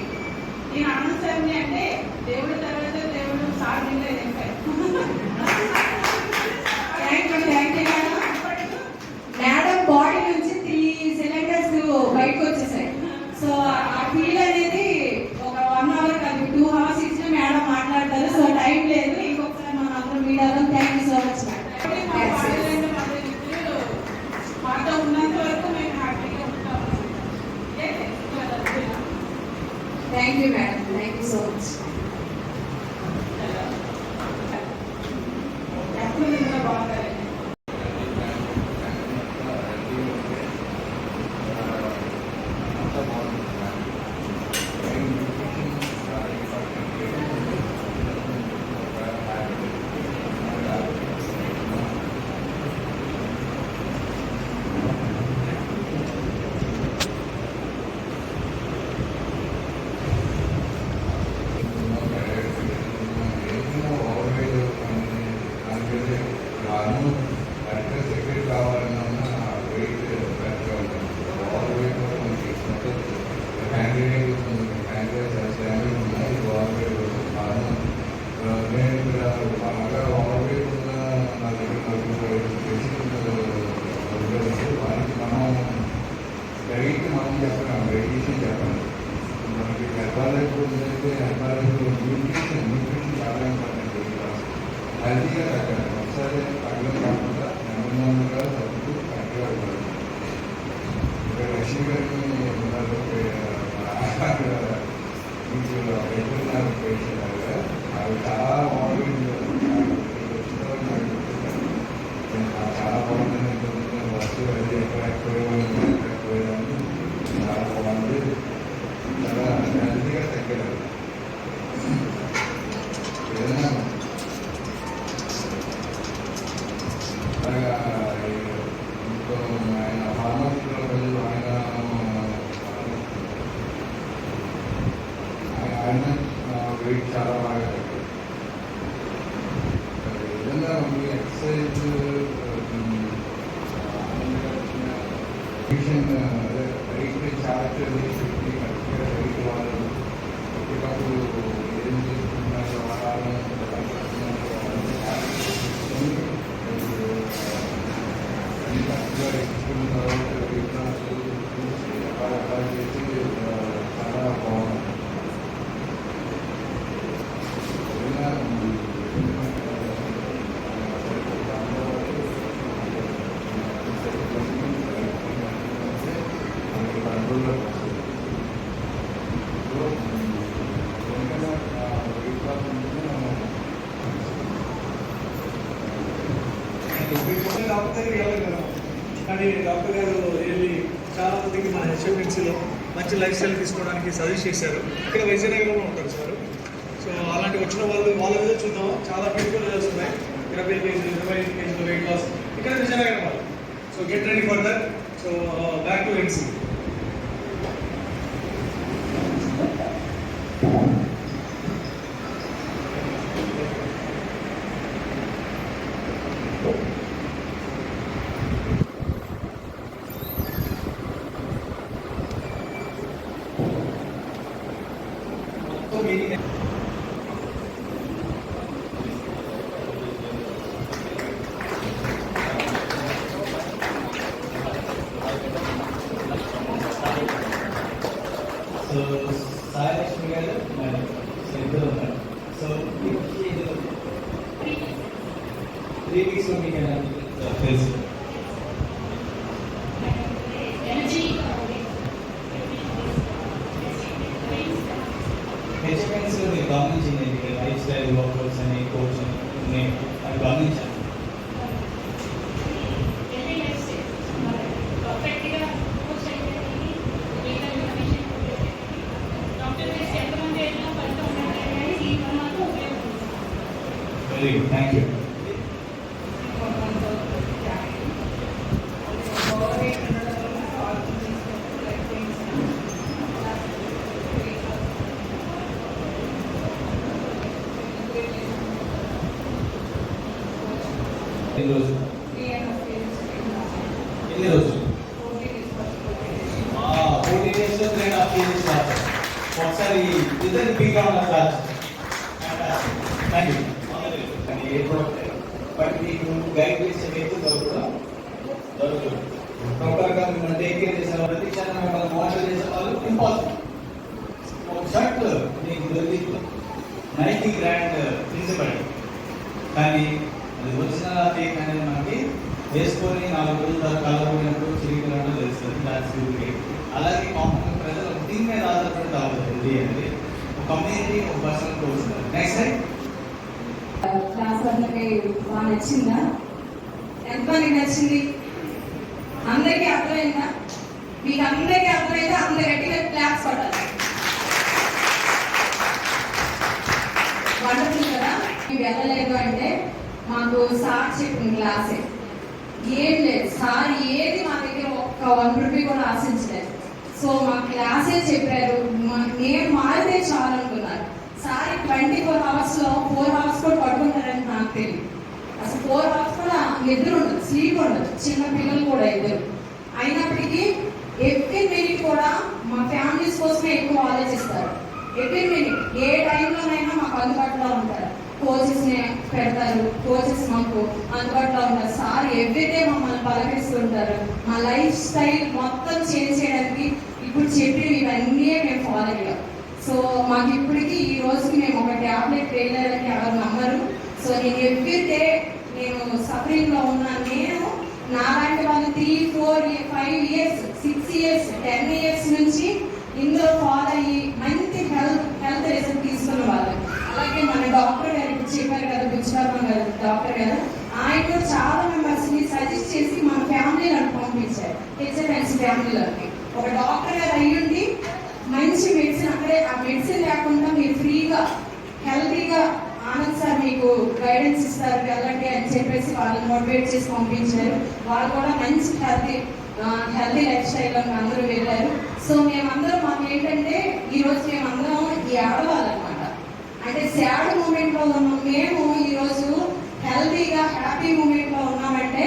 నేను ఆనంద్ సార్ని అంటే దేవుడి తర్వాత దేవుడు సార్ వినలేదు ఇంకా. Thank you madam. Madam body నుంచి 3 సిలిండర్స్ బయటకు వచ్చేసాయి. సో ఆ ఫీల్ అనేది ఒక 1 అవర్ కాదు 2 అవర్స్ ఇచ్చిన మేడం మాట్లాడతారు. సో టైం లేదు. ఇంకొకసారి మనం అందరం మీట్ అవుదాం. థ్యాంక్ యూ సో మచ్ మా వాళ్ళంటే మా ఇద్దరు మాతో ఉన్నంత వరకు మేము హ్యాపీగా ఉంటాము. Thank you madam. Thank you so much. ఎప్పుడు ఇంకా బాగుంటారండి. మనం చెప్పడం మెడిటేషన్ చెప్పండి. మనకి హెర్బాలైఫ్ ఉందంటే హెర్బాలైఫ్ న్యూట్రిషన్ చాలా ఇంపార్టెంట్. హెల్తీగా తగ్గాలి. ఒకసారి తగ్గడం కాకుండా నెమ్మదిగా తగ్గుతూ కరెక్ట్గా ఉండాలి. ఇక్కడ లక్ష్మి గారిని మీకు వెళ్తున్నారు పేషెంట్ అవి చాలా బాగుంది. చాలా బాగుందని బస్సు అది ఎక్కడెక్కడని చాలా బాగుంది. చాలా హెల్తీగా తగ్గలేదు. ఏదైనా ఇంకో ఆయన ఫార్మసీలో వెళ్ళి ఆయన వెయిట్ చాలా బాగా తగ్గింది. ఏదైనా మీ ఎక్సర్సైజ్ వెయిట్ చార్ట్ శక్తి కరెక్ట్గా వెయిట్ వాళ్ళు ఎప్పటికప్పుడు ఏం చేసుకుంటున్నారు ఆహారం కరెక్ట్గా ఎక్కించుకున్న తర్వాత వెయిట్ లాస్ చూసి అలా చేసి చాలా బాగుంది. డాక్టర్ దగ్గరికి వెళ్ళగలం, కానీ డాక్టర్ గారు వెళ్ళి చాలా మందికి మన హెచ్ఎంఎన్సీలో మంచి లైఫ్ స్టైల్ తీసుకోవడానికి సజెస్ట్ చేశారు. ఇక్కడ వైజాగ్లో ఉంటారు సార్. సో అలాంటి వచ్చిన వాళ్ళ మీద చూద్దాం. చాలా బ్యూటిఫుల్ రిజల్ట్స్ ఉన్నాయి. 20 కేజీలు 25 కేజీలు వెయిట్ లాస్ ఇక్కడ విజయనగరం వాళ్ళు. So get ready for that. So back to NC. So Sai Lakshmi గారు మేడం సో ఇద్దరు ఉన్నారు. సో 3 వీక్స్ మీకు తెలుసు. హెచ్ఎంఎన్స్ మీరు గమనించింది లైఫ్ స్టైల్ వర్కౌట్స్ అని కోచ్ అని అది గమనించాను. పర్ఫెక్ట్గా థ్యాంక్ యూ. ఎన్ని రోజులు? ఎన్ని రోజులు? 14 days లో 3.5 years రాదు. ఒకసారి ఇద్దరు peak on class. Thank you. But మీకు గైడ్ చేసే వ్యక్తి దొరుకుతుంది. ప్రాపర్గా మిమ్మల్ని టేక్ కేర్ చేసే వాళ్ళు, ప్రతి క్షణం మిమ్మల్ని మానిటర్ చేసే వాళ్ళు ఇంపాసిబుల్. ఒక షర్ట్ మీకు దొరికింది, నైకి బ్రాండ్ ప్రిన్సిపల్, కానీ అది ఒరిజినల్ ఫేక్ అనేది మనకి వేసుకొని 4 రోజుల తర్వాత కలర్ పోయినప్పుడు చిరిగినట్టు తెలుస్తుంది. That's duplicate. అలాగే కామన్ ప్రజలు దీని మీద ఆధారపడి రావద్దు అనేది ఒక కమ్యూనిటీ, ఒక personal course. Next time class అందరికి బాగా నచ్చిందా? ఎంతమందికి నచ్చింది? అందరికీ అర్థమైందా? మీకు అందరికీ అర్థమైందా? అందరు గట్టిగా క్లాస్ కొట్టాలి. వండర్ఫుల్ కదా? మీరు వెళ్ళలేదు అంటే మాకు సార్ చెప్పిన క్లాసే ఏం లేదు. సార్ ఏది మా దగ్గర ఒక్క ₹1 కూడా ఆశించలేదు. సో మా క్లాసే చెప్పారు. నేను మారితే చాలు అనుకున్నారు. సార్ 24 hours లో 4 hours కూడా పడుకుంటారని నాకు తెలియదు. అసలు 4 hours కూడా నిద్ర ఉండదు, స్లీప్ ఉండదు. చిన్న పిల్లలు కూడా ఇద్దరు. అయినప్పటికీ ఎవ్రీ మినిట్ కూడా మా ఫ్యామిలీస్ కోసమే ఎక్కువ ఆలోచిస్తారు. ఎవ్రీ మినిట్ ఏ టైంలోనైనా మాకు అందుబాటులో ఉంటారు. కోచెస్ పెడతారు, కోచెస్ మాకు అందుబాటులో ఉంటారు. సార్ ఎవ్రీడే మమ్మల్ని పలకరిస్తుంటారు. మా లైఫ్ స్టైల్ మొత్తం చేంజ్ చేయడానికి ఇప్పుడు చెప్పి ఇవన్నీ మేము ఫాలో అయ్యాం. సో మాకు ఇప్పటికీ ఈ రోజుకి మేము ఒక ట్యాబ్లెట్ వేయలేదని ఎవరు నమ్మరు. సో నేను ఎవ్రీడే నేను సఫరింగ్లో ఉన్నాను. నేను నాలాంటి వాళ్ళు 3, 4, 5 years, 6 years, 10 years నుంచి ఇందులో ఫాలో అయ్యి మంచి హెల్త్ రిజల్ట్ తీసుకున్న వాళ్ళు. అలాగే మన డాక్టర్ గారు ఇప్పుడు చెప్పారు కదా, బుజ్జిబాబు గారు డాక్టర్ గారు, ఆయన కూడా చాలా మెంబర్స్ని సజెస్ట్ చేసి మన ఫ్యామిలీలను పంపించారు. హెచ్ఎఫ్ఎన్సీ ఫ్యామిలీలోకి ఒక డాక్టర్ గారు అయ్యుండి మంచి మెడిసిన్ అక్కడే, ఆ మెడిసిన్ లేకుండా మీరు ఫ్రీగా హెల్తీగా ఆనంద్ సార్ మీకు గైడెన్స్ ఇస్తారు, వెళ్ళండి అని చెప్పేసి వాళ్ళని మోటివేట్ చేసి పంపించారు. వాళ్ళు కూడా మంచి హెల్తీ లైఫ్ స్టైల్లో అందరూ వెళ్ళారు. సో మేమందరం మాకు ఏంటంటే ఈరోజు మేమందరం ఈ ఆడవాళ్ళనమాట, అంటే సాడ్ మూమెంట్లో ఉన్నాం. మేము ఈరోజు హెల్తీగా హ్యాపీ మూమెంట్లో ఉన్నామంటే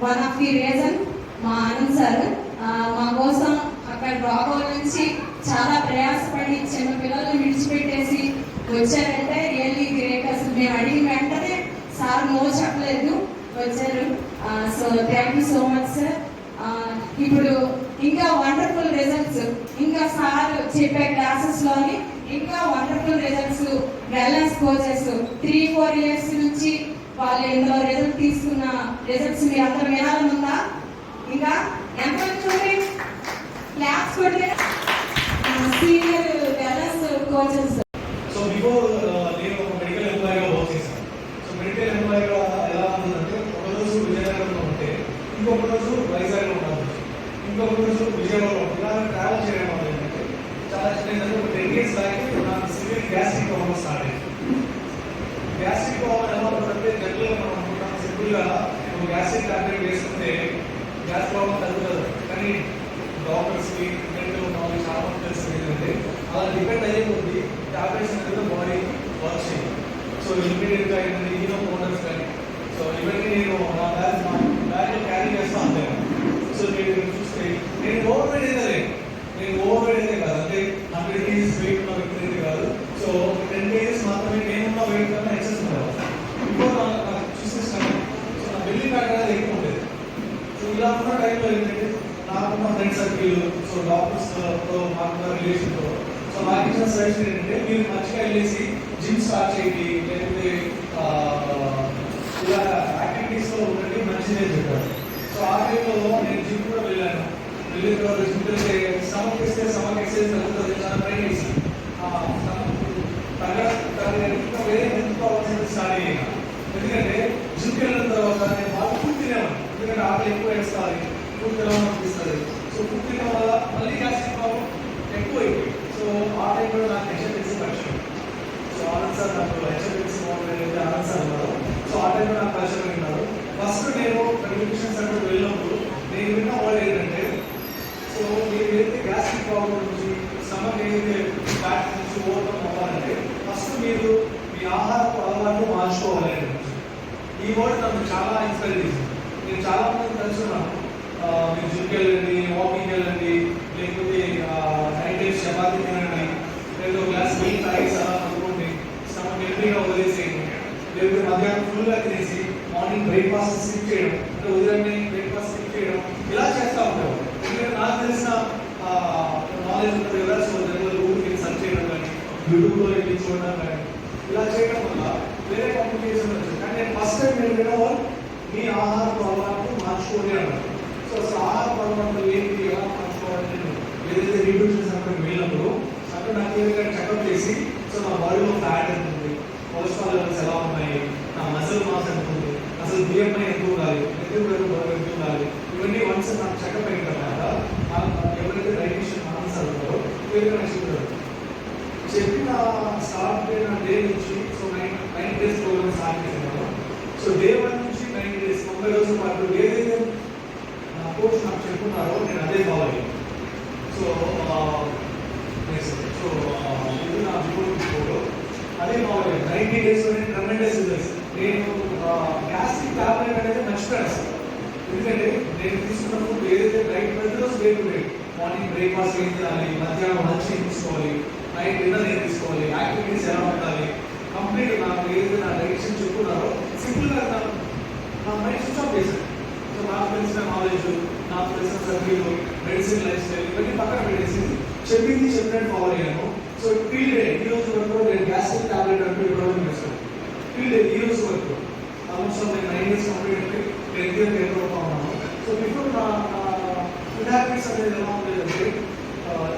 వన్ ఆఫ్ ది రీజన్ మా ఆనంద్ సార్ మా కోసం అక్కడ రాఘోల్ నుంచి చాలా ప్రయాసపడి చిన్న పిల్లల్ని విడిచిపెట్టేసి వచ్చారంటే రియల్లీ గ్రేట్. అసలు మేము అడిగిన వెంటనే సార్ నో చెప్పలేదు, వచ్చారు. So thank you so much sir. ఇప్పుడు ఇంకా వండర్ఫుల్ రిజల్ట్స్, ఇంకా సార్ చెప్పే క్లాసెస్లోని ఇంకా wonderful results, wellness coaches 3-4 years నుంచి వాళ్ళు ఇందులో రిజల్ట్ తీసుకున్న రిజల్ట్స్ మీరు అందరూ వినాలని ఉందా? ఇంకా ఎంతమంది చూడండి క్లాస్ కొడితే senior wellness coaches. So before నేను ఒక మెడికల్ ఎంప్లాయీగా వర్క్ చేశాను. సో మెడికల్ ఎంప్లాయీగా ఎలా ఉంటుందంటే ఒక రోజు విజయనగరంలో ఉంటే ఇంకొక రోజు వైజాగ్లో ఉంటాను, ఇంకొక రోజు విజయవాడలో ఉంటుంది. ఇలా ట్రావెల్ చేయడం వల్ల ఏంటంటే చాలా చిన్న ఒక 10 years బ్యాక్ నాకు సివియర్ గ్యాస్ట్రిక్ ప్రాబ్లమ్ స్టార్ట్ అయింది. గ్యాస్ట్రిక్ ప్రాబ్లమ్ ఎలా ఉంటుందంటే జనరల్గా మనం అనుకుంటాం సింపుల్గా ఒక గ్యాస్ట్రిక్ టాబ్లెట్ వేసుకుంటే గ్యాస్ ప్రాబ్లమ్ తగ్గుతుంది. కానీ డాక్టర్స్కి మెడికల్ నాలెడ్జ్ చాలా మంది తెలిసింది ఏంటంటే అలా డిపెండ్ అయ్యే కొద్ది టాబ్లెట్స్ అనేది బాడీ వర్క్ చేయాలి. సో ఇమీడియట్గా ఏంటంటే ఈనో పౌడర్స్ కానీ సో ఇవన్నీ నేను నా బ్యాగ్లో క్యారీ చేస్తాను అంతే. సో మీరు చూస్తే నేను ఓవర్ వెయిట్ అయితే లేదు, నేను ఓవర్ వెయిట్ అయితే కాదు, అంటే 100 kgs వెయిట్ ఉన్న వ్యక్తి అయితే కాదు. సో 10 kgs మాత్రమే నేనున్న వెయిట్ కన్నా ఎక్సెస్ ఉండేవాళ్ళు. ఇంకో నాకు చూసేస్తాను. సో నా బిల్లింగ్ ఫ్యాట్ అనేది ఎక్కువ ఉండేది. సో ఇలా ఉన్న టైంలో ఏంటంటే నాకున్న ఫ్రెండ్ సర్కిల్, సో డాక్టర్స్తో మాకున్న రిలేషన్తో సో నాకు ఇచ్చిన సజెషన్ ఏంటంటే మీరు మంచిగా వెళ్ళేసి జిమ్ స్టార్ట్ చేయండి, లేకపోతే ఇలా యాక్టివిటీస్లో ఉండండి, మంచిదే చెప్పారు. సో ఆ టైంలో నేను జిమ్ కూడా వెళ్ళాను. వెళ్ళిన తర్వాత జిమ్ వెళ్తే స్టమక్ ఎక్సైజ్ తగ్గుతుంది ట్రై చేసి ఇంకా వేరే హెల్త్ ప్రాబ్లమ్స్ స్టార్ట్ అయ్యాను. ఎందుకంటే జిమ్కి వెళ్ళిన తర్వాత నేను బాగా ఫుడ్ తినేవాను, ఎందుకంటే ఆకలి ఎక్కువ వేస్తుంది, ఫుడ్ తినాలనిపిస్తుంది. సో ఫుడ్ తినడం వల్ల మళ్ళీ గ్యాస్ట్రిక్ ప్రాబ్లం ఎక్కువ అయిపోయింది. సో ఆ టైంలో నాకు హెచ్ఎఫ్ఎన్సీ పరిచయం. సో ఆనంద్ సార్ నాకు హెచ్ఎఫ్ఎన్సీ ఆనంద్ సార్ ఉన్నారు. సో ఆ టైంలో నాకు పరిచయం అయినారు. ఫస్ట్ నేను కమ్యూనికేషన్ సెంటర్ వెళ్ళినప్పుడు నేను విన్న వర్డ్ ఏంటంటే, సో మీరు ఏదైతే గ్యాస్ట్రిక్ ప్రాబ్లం నుంచి స్టమక్ ఏదైతే ఫ్యాట్ నుంచి ఓవర్కమ్ అవ్వాలంటే ఫస్ట్ మీరు మీ ఆహారపు అలవాట్లు మార్చుకోవాలి. ఈ వర్డ్ నన్ను చాలా ఇన్స్పైర్ చేసింది. నేను చాలా మంది తెలుసుకున్నాను, మీరు జిమ్కి వెళ్ళండి, వాకింగ్ వెళ్ళండి, లేకపోతే నైట్ టైమ్స్ చపాతీ తినండి, లేదా గ్లాస్ నీళ్ళు తాగేసి అలా అనుకోండి, స్టమక్ హెల్తీగా వదిలేసేయండి, లేకపోతే మధ్యాహ్నం ఫుల్గా తినేసి మార్నింగ్ బ్రేక్ఫాస్ట్ స్కిప్ చేయడం, అంటే ఉదయాన్నే బ్రేక్ఫాస్ట్ స్కిప్ చేయడం, ఇలా చేస్తూ ఉంటారు. ఎందుకంటే నాకు తెలిసిన నాలెడ్జ్ ఉంటుంది కదా, సో జనరల్ గూగుల్కి సెర్చ్ చేయడం కానీ యూట్యూబ్లో వెళ్ళి చూడడం కానీ ఇలా చేయడం వల్ల వేరే కమ్యూనికేషన్ వచ్చింది. కానీ నేను ఫస్ట్ టైం నేను విన్నవాళ్ళు మీ ఆహార అలవాట్లు మార్చుకోండి అన్నారు. సో అసలు ఆహార అలవాట్లు ఏంటి, ఎలా మార్చుకోవాలి, నేను ఏదైతే న్యూట్రిషన్ సెంటర్కి వెళ్ళినప్పుడు అక్కడ నాకు ఏదైనా చెకప్ చేసి, సో నా బాడీలో ఫ్యాట్ ఎంత ఉంది, కొలెస్ట్రాల్ లెవెల్స్ ఎలా ఉన్నాయి, నా మసిల్ మాస్ ఎంత ఉంది, అసలు బిఎంఐ ఎంత ఉండాలి, ఎంత ఉండాలి, ఇవన్నీ వన్స్ నాకు చెకప్ అయిన తర్వాత ఎవరైతే డైటిషియన్ ఆన్సర్ ఉంటారో చెప్పిన స్టార్ట్ అయిన డే నుంచి, సో 9 days ప్రోగ్రామ్ స్టార్ట్ చేసినాను. సో డే 1 నుంచి 9 days 90 రోజుల పాటు ఏదైతే నా కోచ్ నాకు చెప్పుకున్నారో నేను అదే ఫాలో అయ్యాను. సో సో ఇది నా బిఫోర్ అదే ఫాలో అయ్యాను. 90 days నేను ట్రెమెండస్ రిజల్ట్స్. నేను గ్యాస్ట్రిక్ టాబ్లెట్ అనేది మర్చిపోయాను అసలు. ఎందుకంటే నేను తీసుకున్న ఫుడ్ ఏదైతే డైట్ ప్రతిరోజు day to day morning breakfast ఏం తినాలి, మధ్యాహ్నం లంచ్ ఏం తీసుకోవాలి, నైట్ డిన్నర్ ఏం తీసుకోవాలి, యాక్టివిటీస్ ఎలా ఉండాలి, కంప్లీట్ నాకు ఏదైతే నా డైరెక్షన్ చెప్పుకున్నారో సింపుల్గా నా మైండ్ స్విచ్ ఆఫ్ చేశాను. సో నాకు తెలిసిన నాలెడ్జ్, నాకు తెలిసిన సర్వీలు, మెడిసిన్ లైఫ్ స్టైల్ ఇవన్నీ పక్కన పెట్టేసి చెప్పింది చెప్పినట్టు ఫాలో అయ్యాను. సో టిల్ డే ఈ రోజు వరకు నేను గ్యాస్ట్రిక్ టాబ్లెట్ అంటూ ఇవ్వడం చేస్తాను. టిల్ డే ఈ రోజు వరకు ఆల్మోస్ట్ నేను 9 days కంప్లీట్ అయితే రెగ్యులర్ ఎదురవుతా ఉన్నాను. సో బిఫోర్ నా ఫుడ్ హ్యాబిట్స్ అనేది ఎలా ఉండేదంటే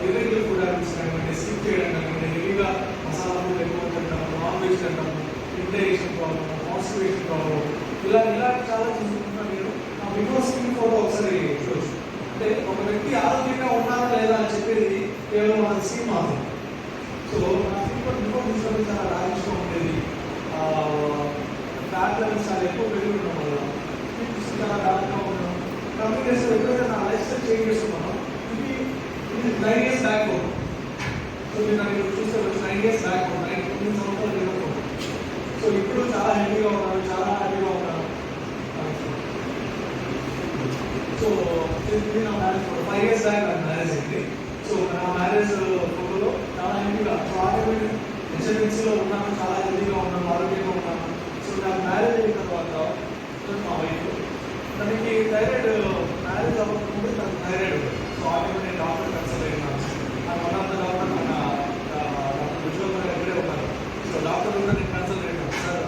ఇర్రెగ్యులర్ ఫుడ్ హ్యాబిట్స్ కానివ్వండి, స్కిప్ చేయడం కానివ్వండి, హెవీగా మసాలా ఫుడ్ ఎక్కువ తింటాము, నాన్ వెజ్ తింటాము, ఇండైజెషన్ ప్రాబ్లమ్, కాన్స్టిపేషన్ ప్రాబ్లమ్, ఇలాంటి చాలా చూసుకుంటున్నాను. నేను నా బిఫోర్ స్కిన్ ఫోటో ఒకసారి చూడొచ్చు. అంటే ఒక వ్యక్తి ఆరోగ్యంగా ఉన్నారా లేదా అని చెప్పేది కేవలం మన స్కిన్ మాత్రం. సో నా స్కిన్ బిఫోర్ చూసినప్పుడు చాలా డామేజ్గా ఉండేది, ఫ్యాట్ లెవెల్స్ చాలా ఎక్కువ పెరిగి ఉండడం వల్ల చాలా డార్క్గా ఉండడం. కమ్యూనికేషన్ ఎప్పుడైతే నా లైఫ్ స్టైల్ చేంజ్ చేసుకున్నాను, ఇది 9 years బ్యాక్. సో మీరు నాకు చూస్తే 9 years బ్యాక్ 9 సంవత్సరాలు ఇవ్వకు. సో ఇప్పుడు చాలా హెల్తీగా ఉన్నాను, చాలా హ్యాపీగా ఉన్నాను. సో ఇది నా మ్యారేజ్ 5 years బ్యాక్ నాకు మ్యారేజ్ అయింది. సో నా మ్యారేజ్ ఫోటోలో చాలా హెల్తీగా, సో ఆటోమేటిక్ హెచ్ఎంఎన్సీలో ఉన్నాను, చాలా హెల్తీగా ఉన్నాను, ఆరోగ్యంగా ఉన్నాను. సో నాకు మ్యారేజ్ అయిన తర్వాత మా వైఫ్ తనకి థైరాయిడ్, మ్యారేజ్ అవ్వకముందు తనకు thyroid. So automatic doctor consult అయినాను. నాకు one of the doctor doctor ఉద్యోగం ఎక్కడే ఉన్నారు. సో డాక్టర్ కూడా నేను కన్సల్ట్ అయినాను. సార్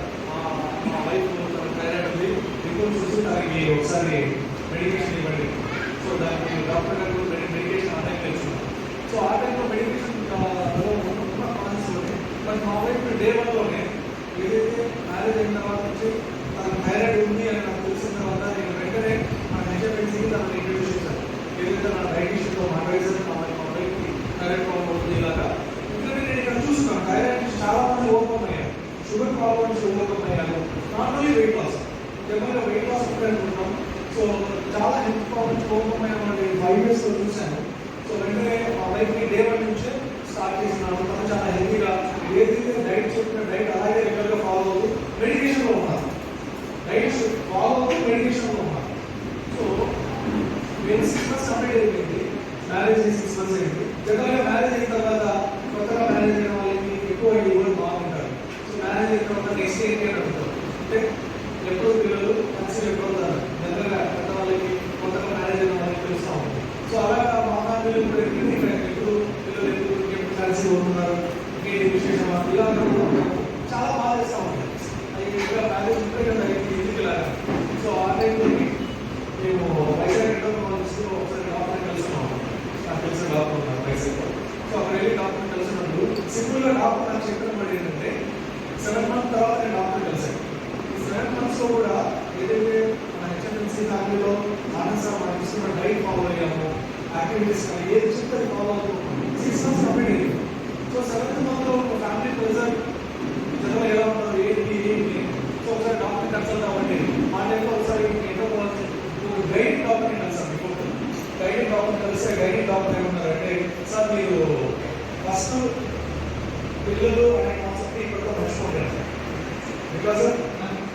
మా వైఫ్ తనకు థైరాయిడ్ ఉంది, రిపోర్ట్ చూసి దానికి ఒకసారి మెడికేషన్ ఇవ్వండి. సో దానికి డాక్టర్ గారు మెడికేషన్ ఆ టైంలో ఇచ్చున్నాను. సో ఆ టైంలో మెడికేషన్ ఉన్న కాన్సెప్ట్లోనే బట్ మా వైఫ్ డే 1లోనే ఏదైతే మ్యారేజ్ అయిన తర్వాత నుంచి తనకు థైరాయిడ్ ఉంది అని నాకు తెలిసిన తర్వాత నేను వెంటనే నా హెచ్ఎంఎన్సీకి తనను ఇంట్రడ్యూస్ చేశాను. ఏదైతే నా డైటిషియన్తో మాట్లాడేసాను, మా వైఫ్కి థైరాయిడ్ ప్రాబ్లం ఉంది ఇలాగా. ఎందుకంటే నేను ఇక్కడ చూస్తున్నాను థైరాయిడ్ నుంచి చాలా మంది ఓవర్కమ్ అయ్యారు, షుగర్ ప్రాబ్లమ్ నుంచి ఓవర్కమ్ అయ్యారు, నాట్ ఓన్లీ వెయిట్ లాస్. జనరల్గా వెయిట్ లాస్ అనుకుంటాం. సో చాలా హెల్త్ ప్రాబ్లమ్స్ ఓవర్కమ్ అయిన వాళ్ళని 5 yearsలో చూశాను. సో వెంటనే మా వైఫ్కి డే 1 నుంచే స్టార్ట్ చేసినాను. తను చాలా హెల్తీగా ఏదైతే డైట్ చెప్పిన డైట్ అలాగే రెగ్యులర్గా ఫాలో అవుతూ మెడికేషన్లో ఉన్నారు. డైట్ ఫాలో అవుతూ మెడికేషన్లో ఉన్నారు. సో నేను 6 months కంప్లీట్ అయిపోయింది. మ్యారేజ్ 6 months అయింది. జనరల్గా మ్యారేజ్ అయిన తర్వాత కొత్తగా మ్యారేజ్ అయిన వాళ్ళకి ఎక్కువ ఈ వర్డ్ బాగుంటారు. సో మ్యారేజ్ అయిన తర్వాత నెక్స్ట్ ఏంటి అని అడుగుతారు. అంటే ఎప్పుడు పిల్లలు మంచిగా ఎప్పుడు అవుతారు, జనరల్గా కొత్త వాళ్ళకి కొత్తగా మ్యారేజ్ అయిన వాళ్ళకి తెలుస్తూ ఉంటుంది. సో అలాగా మా ఫ్యామిలీలో కూడా ఎప్పుడు పిల్లలు ఎప్పుడు కలిసి ఉంటున్నారు, ఇంకేంటి విశేషం ఇలా చాలా బాగా చేస్తూ ఉంటారు. అది ఇంకా మ్యారేజ్ ఉంటే కదా ఇంటికి లాగా. సో ఆ టైంలో మేము వైజాగ్ ఇంటర్వ్యూలో ఒకసారి డాక్టర్ కలుస్తున్నాము. నాకు తెలిసిన డాక్టర్ ఉన్నారు వైజాగ్లో. సో అక్కడ వెళ్ళి డాక్టర్ కలిసినప్పుడు సింపుల్గా డాక్టర్ నాకు చెప్పిన మాట ఏంటంటే 7 months తర్వాత నేను డాక్టర్ కలిసాను. ఈ 7 monthsలో కూడా ఏదైతే మన హెచ్ఎంఎన్సీ ఫ్యామిలీలో ఆనంద్ సార్ మనం ఇస్తున్న డైట్ ఫాలో అయ్యాము, యాక్టివిటీస్ కానీ ఏది చెప్తే ఫాలో అవుతున్నాము. 6 months కంప్లీట్ అయ్యింది. సో 7th monthలో ఒక ఫ్యామిలీ ప్రెజర్ జనరల్ ఎలా ఉంటారు, ఏంటి సో సో ఒకసారి డాక్టర్ కన్సల్ట్ అవ్వండి. ఆ టైంలో ఒకసారి గైడింగ్ డాక్టర్ని కలిసాను. గైడింగ్ డాక్టర్ కలిస్తే గైడింగ్ డాక్టర్ ఏమన్నారంటే, సార్ మీరు ఫస్ట్ పిల్లలు అనే కాన్సెప్ట్ ఇప్పటితో మర్చిపోతారు. బికాజ్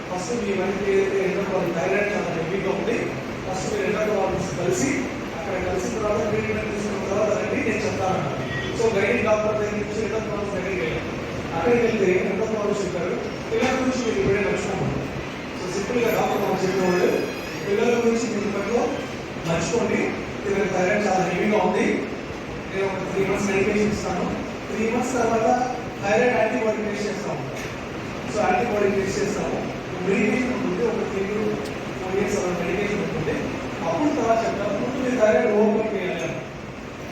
ఫస్ట్ మీ వైపు ఏదైతే ఎండోక్రైన్ థైరాయిడ్ చాలా హెవీగా ఉంది, ఫస్ట్ మీరు ఎండోక్రైన్ కలిసి అక్కడ కలిసిన తర్వాత ట్రీట్మెంట్ తీసుకున్న తర్వాత రండి నేను చెప్తాను. సో గైడింగ్ డాక్టర్ దగ్గర నుంచి ఎండోక్రైన్ దగ్గరికి వెళ్ళాను. అక్కడికి వెళ్తే ఎండోక్రైన్ చెప్పారు, పిల్లల గురించి మీరు ఇప్పుడే మర్చిపోండి. సో సింపుల్గా డాక్టర్ మనం చెప్పేవాళ్ళు, పిల్లల గురించి మీరు ఇప్పట్లో మర్చిపోండి, పిల్లల థైరాయిడ్ చాలా హెవీగా ఉంది, నేను ఒక 3 months మెడికేషన్ ఇస్తాను, 3 months తర్వాత థైరాయిడ్ యాంటీబాడీ టెస్ట్ చేస్తాము. సో యాంటీబాడీ టెస్ట్ చేస్తాము, మెడికేషన్ ఉంటుంది, ఒక 3 to 4 years అలా మెడికేషన్ ఉంటుంది. అప్పుడు తర్వాత చెప్తాను, ముందు మీరు థైరాయిడ్ ఓవర్కమ్ చేయాలి.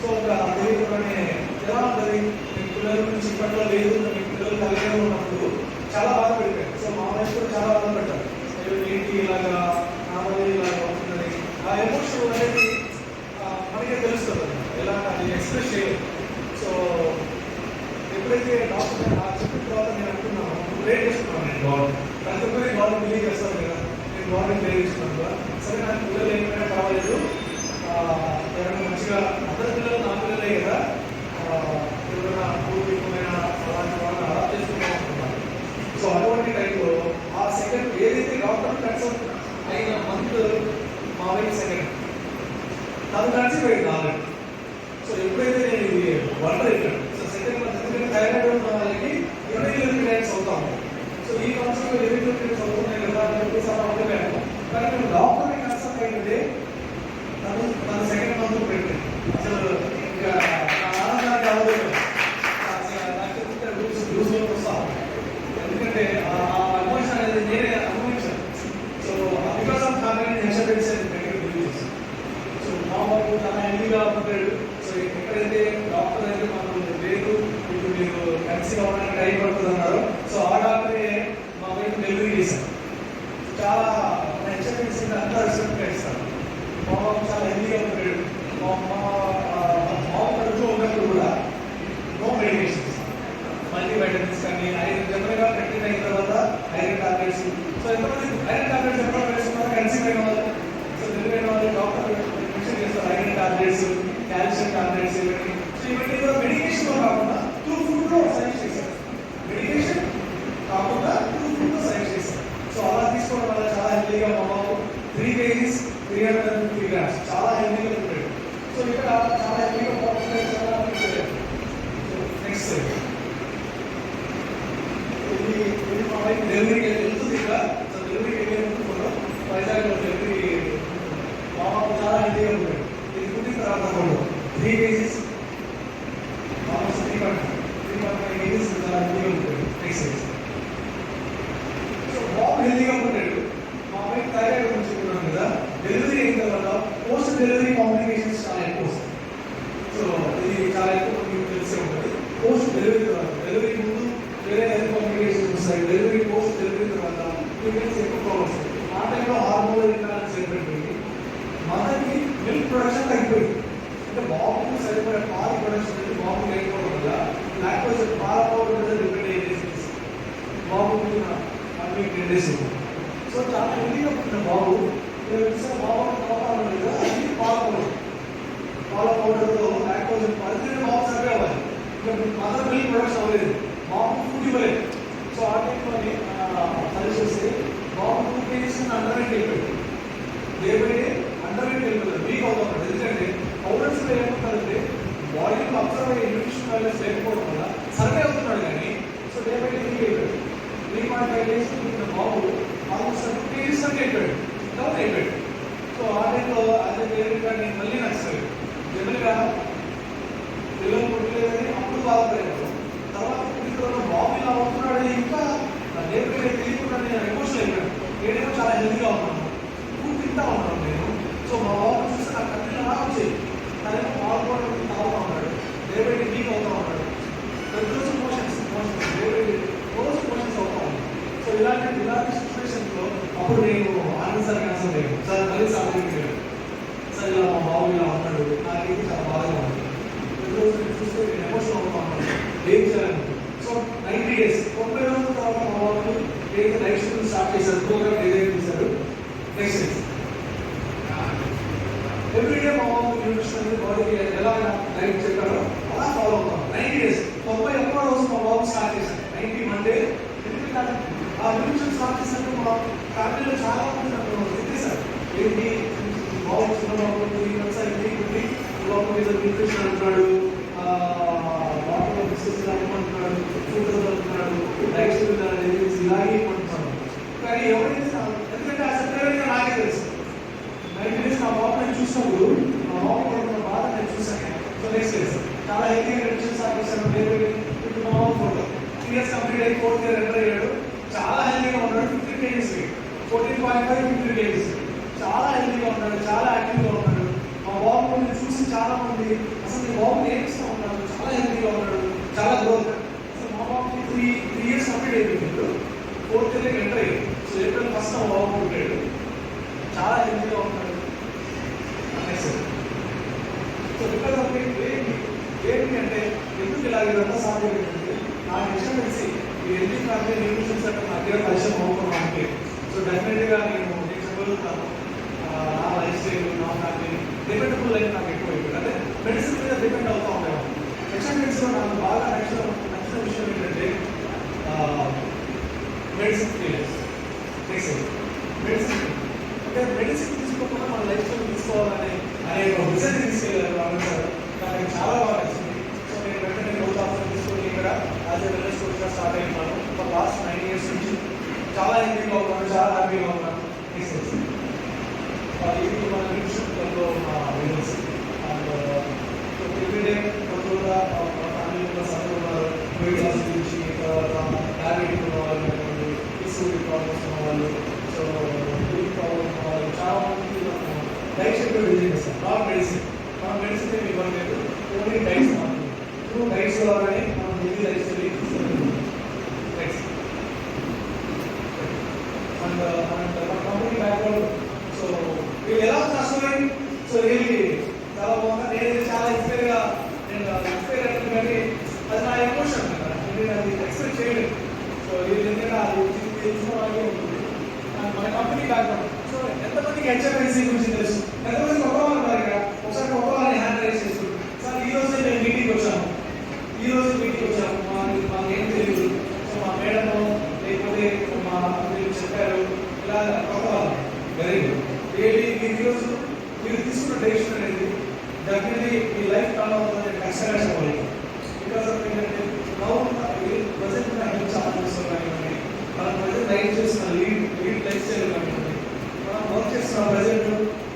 సో ఒక తెలియకుండానే ఎలా ఉంటుంది, మీ పిల్లల గురించి ఇప్పట్లో లేదు, మీ పిల్లలు కలిగే ఉన్నప్పుడు చాలా బాధపడిపోయారు. సో మా వైపు కూడా చాలా బాధపడ్డారు, ఏంటి ఇలాగా నా వల్ల ఇలాగా అవుతుందని. ఆ ఎమోషన్ అనేది మనకే తెలుస్తుంది, ఎలా అది ఎక్స్ప్రెస్ చేయలేదు. సో ఎప్పుడైతే డాక్టర్ చెప్పిన తర్వాత నేను అనుకున్నాను, ప్రే చేసుకున్నాను. నేను గాడ్ ప్రతి ఒక్కరికి గాడ్ బిలీవ్ చేస్తాను కదా, నేను గాడ్ని ప్రే చేసుకున్నాను కదా. సరే నాకు పిల్లలు ఏమైనా కావాలేదు, ఎవరైనా మంచిగా అందరి పిల్లలు నా పిల్లలే కదా, ఎవరైనా పూర్వీకమైన అలాంటి వాళ్ళని అలా చేసుకుంటాం అనుకున్నాను. సో అటువంటి టైంలో ఆ సెకండ్ ఏదైతే డాక్టర్ కన్సల్ట్ అయిన మంత్ మా వైపు సెకండ్ నాకు కలిసిపోయింది ఆల్రెడీ. సో ఎప్పుడైతే నేను ఇది వండర్ అయిపోయాను, సో సెకండ్ మంత్ ఎందుకంటే థైరాయిడ్ ఉన్న వాళ్ళకి ఇరవై క్లియరెన్స్ అవుతాము. సో ఈ కాన్సెప్ట్ 20 క్లియరెన్స్ అవుతున్నాయి కదా అని చెప్పేసి అలా ఉండిపోయాను. కానీ నేను డాక్టర్ని కన్సల్ట్ అయితే తను సెకండ్ మంత్ పెట్టింది. అసలు ఇంకా నా ఆనందానికి అవ్వలేదు, నాకు రూల్స్ వస్తాను, ఎందుకంటే ఆ ఎమోషన్ అనేది నేనే అనుభవించాను. సో బికాస్ ఆఫ్ నాకు హెచ్ఐవిస్ సో మా బాబు చాలా హెల్దీగా ఉంటాడు. సో ఎక్కడైతే డాక్టర్ అయితే మాకు లేదు, ఇప్పుడు మీరు కన్సీవ్ అవ్వడానికి టైం పడుతుంది అన్నారు. సో ఆ డాక్టరే మా వైపు డెలివరీ చేశారు. చాలా హెచ్ఐవిస్ అంతా రిసెప్ట్గా ఇస్తారు. మా బాబు చాలా హెల్దీగా ఉంటాడు. మా బాబు కడుపులో ఉన్నప్పుడు కూడా నో మెడికేషన్స్, మల్టీవైటమిన్స్ కానీ ఐరన్ జనరల్గా ప్రెగ్నెంట్ అయిన తర్వాత ఐరన్ టాబ్లెట్స్. సో ఎంతమంది ఐరన్ టాబ్లెట్స్ ఎప్పుడు వేసుకున్నారు, కన్సీవ్ అయిన వాళ్ళు. సో తెలివైన వాళ్ళు డాక్టర్ మెన్షన్ చేస్తారు ఐరన్ టాబ్లెట్స్, కాల్షియం టాబ్లెట్స్ ఇవన్నీ. సో ఇవన్నీ కూడా మెడికేషన్లో కాకుండా త్రూ ఫుడ్లో సజెస్ట్ చేశారు. మెడికేషన్ కాకుండా త్రూ ఫుడ్లో సజెస్ట్ చేశారు. సో అలా తీసుకోవడం వల్ల చాలా హెల్దీగా మా బాబు 3 kgs 350 grams చాలా హెల్దీగా ఉంటాడు. సో ఇక్కడ చాలా హెల్దీగా బాగుంటుంది. చాలా నెక్స్ట్ ఇది మా వైపు డెలివరీకి వెళ్తుంది. ఇక్కడ సో డెలివరీకి వెళ్ళే ముందు వైజాగ్లో డెలివరీ మా బాబు చాలా హెల్దీగా ఉంటాడు. ఇది పుట్టిన తర్వాత కూడా 3 kgs ఆల్మోస్ట్ 3.5 kgs చాలా హెల్దీగా ఉంటాడు. నెక్స్ట్ సో బాబు హెల్దీగా ఉంటాడు. మా వైపు థైరాయిడ్ గురించి చెప్తున్నాను కదా, డెలివరీ అయిన తర్వాత పోస్ట్ డెలివరీ కాంప్లికేషన్స్ చాలా ఎక్కువ వస్తాయి. సో ఇది చాలా ఎక్కువ మీకు తెలిసే ఉంటుంది. పోస్ట్ డెలివరీ తర్వాత, డెలివరీ ముందు వేరే హెల్త్ కాంప్లికేషన్స్ వస్తాయి, డెలివరీ పోస్ట్ డెలివరీ తర్వాత ప్రెగ్నెన్సీ ఎక్కువ ప్రాబ్లమ్స్ వస్తాయి. ఆ టైంలో హార్మోనల్ ఇంబ్యాలెన్స్ ఏర్పడిపోయింది, మదర్కి మిల్క్ ప్రొడక్షన్ తగ్గిపోయింది. అంటే బాబుకు సరిపడే పాల ప్రొడక్షన్ అనేది బాబు లేకపోవడం వల్ల లాక్టోజ్ పాల పౌడర్ మీద డిపెండ్ అయ్యేది బాబుకి అన్ని 10 days. సో చాలా హెల్దీగా పుట్టిన బాబు బాబు కాపాడు కదా, అది పాల పౌడర్. పాల పౌడర్లో లాక్టోజ్ పరిధిని బాబు సరిగ్గా అవ్వాలి, ఇంకా మదర్ మిల్క్ ప్రొడక్షన్ అవ్వలేదు, బాబు ఫుడ్ ఇవ్వలేదు. సో ఆ టైంలో సజెస్ట్ చేస్తే బాబు 2 kgs అండర్ వెయిట్ వెళ్ళిపోయాడు. Day by day under weight వెళ్ళిపోతాడు, వీక్ అవుతాడు. ఎందుకంటే పౌడర్స్లో ఏమవుతుందంటే బాడీలో అబ్జర్వ్ అయ్యే న్యూట్రిషన్ వాల్యూస్ లేకపోవడం వల్ల సర్వే అవుతున్నాడు. కానీ so day by day week అయిపోయాడు. 3.5 days పుట్టిన బాబు ఆల్మోస్ట్ 2 kgs వరకు అయిపోయాడు, డౌన్ అయిపోయాడు. సో ఆ టైంలో అదే పేరుగా నేను మళ్ళీ నచ్చలేదు. జనరల్గా పిల్లలు పుట్టలేదని అప్పుడు బాధపడేవాడు, తర్వాత పుట్టిన తర్వాత బాబు ఇలా అవుతున్నాడు ఇంకా దేవుడికి తెలియకుండా నేను ఎమోషనల్ అయిపోయాను. నేనేమో చాలా హెల్దీగా ఉన్నాను, ఫుడ్ తింటా ఉన్నాను నేను. సో మా బాబు చూస్తే నాకు కత్తిలో అలా వచ్చేది, తనేమో పాల్గొనడం తాగుతూ ఉన్నాడు, దేవుడి వీక్ అవుతూ ఉన్నాడు, ప్రతిరోజు మోషన్స్ రోజు మోషన్స్ అవుతా ఉన్నాడు. సో ఇలాంటి సిచ్యువేషన్లో అప్పుడు నేను ఆన్సర్ క్యాన్సర్ లేదు సార్, మళ్ళీ సాధ్యం లేదు సార్, ఇలా మా బాబు ఇలా ఉన్నాడు, నాకైతే చాలా బాధగా ఉంది. ప్రతిరోజు నేను చూస్తే నేను ఎమోషన్ అవుతా ఉన్నాను, ఏం చేయాలని. సో 90 days 90 రోజుల తర్వాత మా బాబుని లైఫ్ స్టైల్ స్టార్ట్ స్టార్ట్ చేశారు, ప్రోగ్రామ్ డిజైన్ చేశారు. నెక్స్ట్ ఎవ్రీడే మా బాబు న్యూట్రిషన్ బాడీకి ఎలా డైట్ చెప్పారో అలా ఫాలో అవుతాం. 90 days 91వ రోజు మా బాబు స్టార్ట్ చేశారు. 91 days ఎందుకంటే ఆ న్యూట్రిషన్ స్టార్ట్ చేసినప్పుడు మా ఫ్యామిలీలో చాలా మంది నన్ను తిట్టేశారు. ఏంటి బాబు చిన్న బాబు 3 months అయింది, బాబు మీద న్యూట్రిషన్ అంటున్నాడు, వాటర్ బిస్కెట్స్ అనుకుంటున్నాడు, ఫుడ్ అంటున్నాడు, డైట్ ఇలాగే అనుకుంటున్నాడు. కానీ ఎవరైతే ఎందుకంటే ఆ సెపరేట్గా నాకే తెలుసు. 90 days మా బాబు నేను చూసినప్పుడు మా బాబు పడుతున్న బాధ నేను చూశాను. సో నెక్స్ట్ డేస్ చాలా హెల్తీగా న్యూట్రిషన్ స్టార్ట్ చేశాను. ఇప్పుడు మా బాబు 3 years కంప్లీట్ అయ్యి 4th year ఎంటర్ అయ్యాడు. చాలా హెల్తీగా ఉన్నాడు. 15 kgs 14.5 15 kgs చాలా హెల్తీగా ఉన్నాడు, చాలా యాక్టివ్గా ఉన్నాడు. మా బాబు నేను చూసి చాలా మంది అసలు మీ బాబు నేర్పిస్తూ ఉన్నాడు, చాలా హెల్తీగా ఉన్నాడు, చాలా గ్రోత్. అసలు మా బాబుకి 3 years కంప్లీట్ అయిపోయింది. 4th year ఎంటర్ అయ్యాడు. సో ఏప్రిల్ 1st మా బాబు పుట్టాడు. చాలా హెల్తీగా ఉన్నాడు. సో బికాస్ ఆఫ్ ఏంటి అంటే ఎందుకు ఇలా ఇదంతా సాధ్యమైందంటే నాకు ఇష్టం తెలిసి ఈ హెల్తీ ఫ్యామిలీ న్యూట్రిషన్ సెంటర్ నా దగ్గర పరిచయం అవుతున్నాను. సో డెఫినెట్గా నేను చెప్పగలుగుతాను నా లైఫ్ స్టైల్, నా ఫ్యామిలీ డిపెండబుల్ లైఫ్ నాకు ఎక్కువ అయిపోయింది. అంటే మెడిసిన్ మీద డిపెండ్ అవుతూ ఉండేవాడు. మెడిసిన్స్లో నాకు బాగా నచ్చిన విషయం ఏంటంటే మెడిసిన్ ఫీల్స్ మెడిసిన్ అంటే మెడిసిన్ తీసుకోకుండా మన లైఫ్ స్టైల్ తీసుకోవాలని అనే ఒక విజన్ తీసుకెళ్ళారు రామన్ సార్. నాకు చాలా బాగా నచ్చింది. సో నేను వెంటనే గ్రోత్ ఆప్షన్ తీసుకొని ఇక్కడ యాజ్ ఎ వెల్నెస్ కోచ్గా స్టార్ట్ అయినాను. ఒక లాస్ట్ 9 years నుంచి చాలా హెల్తీగా ఉన్నాను, చాలా హ్యాపీగా ఉన్నాను. ఇది మన న్యూట్రిషన్లో మా విజన్స్ అండ్ ఎవ్రీడే కొంత ఫ్యామిలీలో సభ్యులు ఉన్నారు. వెయిట్ లాస్ గురించి, డయాబెటిక్ ఉన్న వాళ్ళు, పీసీఓడి ప్రాబ్లమ్స్ ఉన్న వాళ్ళు, సో బ్రీత్ ప్రాబ్లమ్ ఉన్న వాళ్ళు చాలా మంది డైట్ షెడ్యూల్ డిజైన్ చేస్తాం. నాట్ మెడిసిన్, మన మెడిసిన్ ఏమి ఇవ్వలేదు, ఓన్లీ డైట్స్ మాత్రమే. త్రూ డైట్స్ ద్వారానే మనం healthy life style diets and మన కంపెనీ బ్యాక్గ్రౌండ్. సో వీళ్ళు ఎలా కష్టమైంది. సో రియల్లీ చాలా బాగుంది. నేను చాలా ఇన్స్పైర్ అయ్యాను. కానీ అది నా ఎమోషన్, నేను అది ఎక్స్పెక్ట్ చేయలేదు. సో వీళ్ళు ఎందుకంటే అది తెలుసుకోవాలని ఉంటుంది. మన కంపెనీ బ్యాక్గ్రౌండ్. సో ఎంతమందికి హెచ్ఎఫ్ఎన్సీ గురించి తెలుసు, ఎంతమంది కొత్త వాళ్ళు ఉన్నారు ఇక్కడ. ఒకసారి కొత్త వాళ్ళని హ్యాండ్ రైజ్ చేస్తుంది. సార్ ఈ రోజే మేము మీటింగ్కి వచ్చాము, మాకు ఏం తెలియదు. సో మా మేడము లేకపోతే మా మీరు చెప్పారు ఇలా కొత్త వాళ్ళు. Very good. రియల్లీ ఈరోజు మీరు తీసుకున్న డెసిషన్ అనేది డెఫినెట్లీ మీ లైఫ్ టర్న్ అవుతుందని ఖచ్చితంగా చెప్పాలి. బికాస్ ఆఫ్ ఏంటంటే ప్రజెంట్ ఉన్న హెల్త్ ఛాలెంజెస్ కానివ్వండి, మనం ప్రజెంట్ లైఫ్ చేస్తున్న లీడ్ లైఫ్ స్టైల్ కానివ్వండి, మనం వర్క్ చేస్తున్న ప్రజెంట్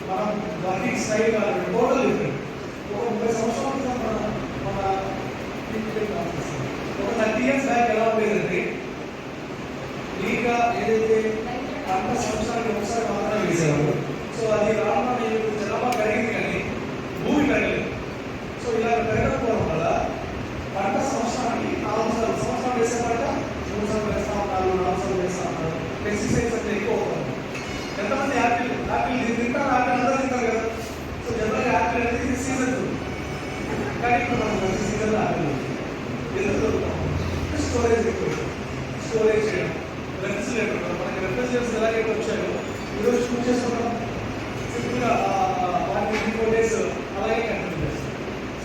మనం వర్కింగ్ స్టైల్ కానివ్వండి, టోటల్ డిఫరెంట్. ఒక 30 సంవత్సరాల క్రితం మన ఒక 30 years బ్యాక్ ఎలా ఉండేదంటే లీగా ఏదైతే 50 సంవత్సరాలకి ఒకసారి మాత్రమే వేసేవారు. సో అది రావడం జనాభా పెరిగింది కానీ భూమి పెరగలేదు. సో ఇలా పెరగకపోవడం వల్ల పంట సంవత్సరానికి 4 సంవత్సరాలు వేసే పంట 3 సార్లు వేస్తా ఉన్నారు, 4 సార్లు వేస్తా ఉన్నారు. పెస్టిసైడ్స్ అంటే ఎక్కువ అవుతుంది. ఎంతమంది యాపిల్ తింటారు, యాపిల్ అందరూ తింటారు కదా. సో జనరల్గా యాపిల్ అనేది సీజన్ కానీ ఇప్పుడు మనం మంచి సీజన్లో యాపిల్ ఎందుకు దొరుకుతాం. స్టోరేజ్ ఎక్కువ, స్టోరేజ్ చేయడం, రెఫ్రిజిరేటర్. మనకి రెఫ్రిజిరేటర్స్ ఎలాగైతే వచ్చాయో ఈరోజు షూట్ చేసుకుంటాం సింపుల్గా 1-4 days అలాగే కంటిన్యూ చేస్తాం.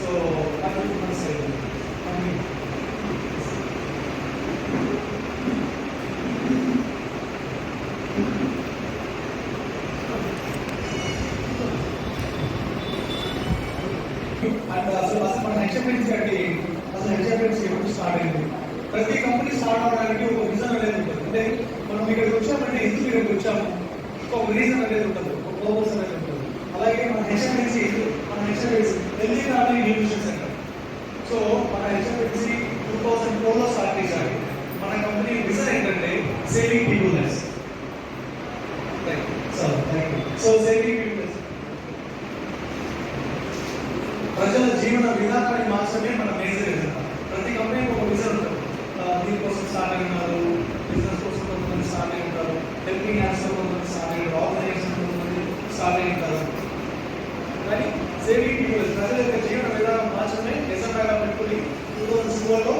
సో నాకు మంత్స్ అయింది. అండ్ అసలు మన హెచ్ఎఫ్ఎన్సీ అంటే అసలు హెచ్ఎఫ్ఎన్సీ ఎప్పుడు స్టార్ట్ అయింది. ప్రతి కంపెనీ స్టార్ట్ అవడానికి ఒక రీజన్ అనేది ఉంటుంది. అంటే మనం ఇక్కడికి వచ్చామంటే ఎందుకు ఇక్కడికి వచ్చాము, ఒక రీజన్ అనేది ఉంటుంది, ఒక పర్పస్ అనేది ఉంటుంది. అలాగే మన HFNC healthy family nutrition centre. So మన హెచ్ఎఫ్ఎన్సీ 2004లో స్టార్ట్ చేశారు. మన కంపెనీ విజన్ ఏంటంటే saving people lifes. So saving people lifes ప్రజల జీవన విధానాన్ని మార్చడమే మన మేజర్ విజన్. ప్రతి కంపెనీకి ఒక విజన్ ఉంటుంది. దీనికోసం స్టార్ట్ అయి ఉన్నారు, బిజినెస్ కోసం కొంతమంది స్టార్ట్ అయి ఉంటారు, హెల్పింగ్ హ్యాండ్స్ కొంతమంది స్టార్ట్ అయ్యారు, ఆర్గనైజేషన్ కొంతమంది స్టార్ట్ అయి ఉంటారు. కానీ సేవింగ్ పీపుల్ ప్రజల యొక్క జీవన విధానం మార్చడమే ఎజెండాగా పెట్టుకుని 2004లో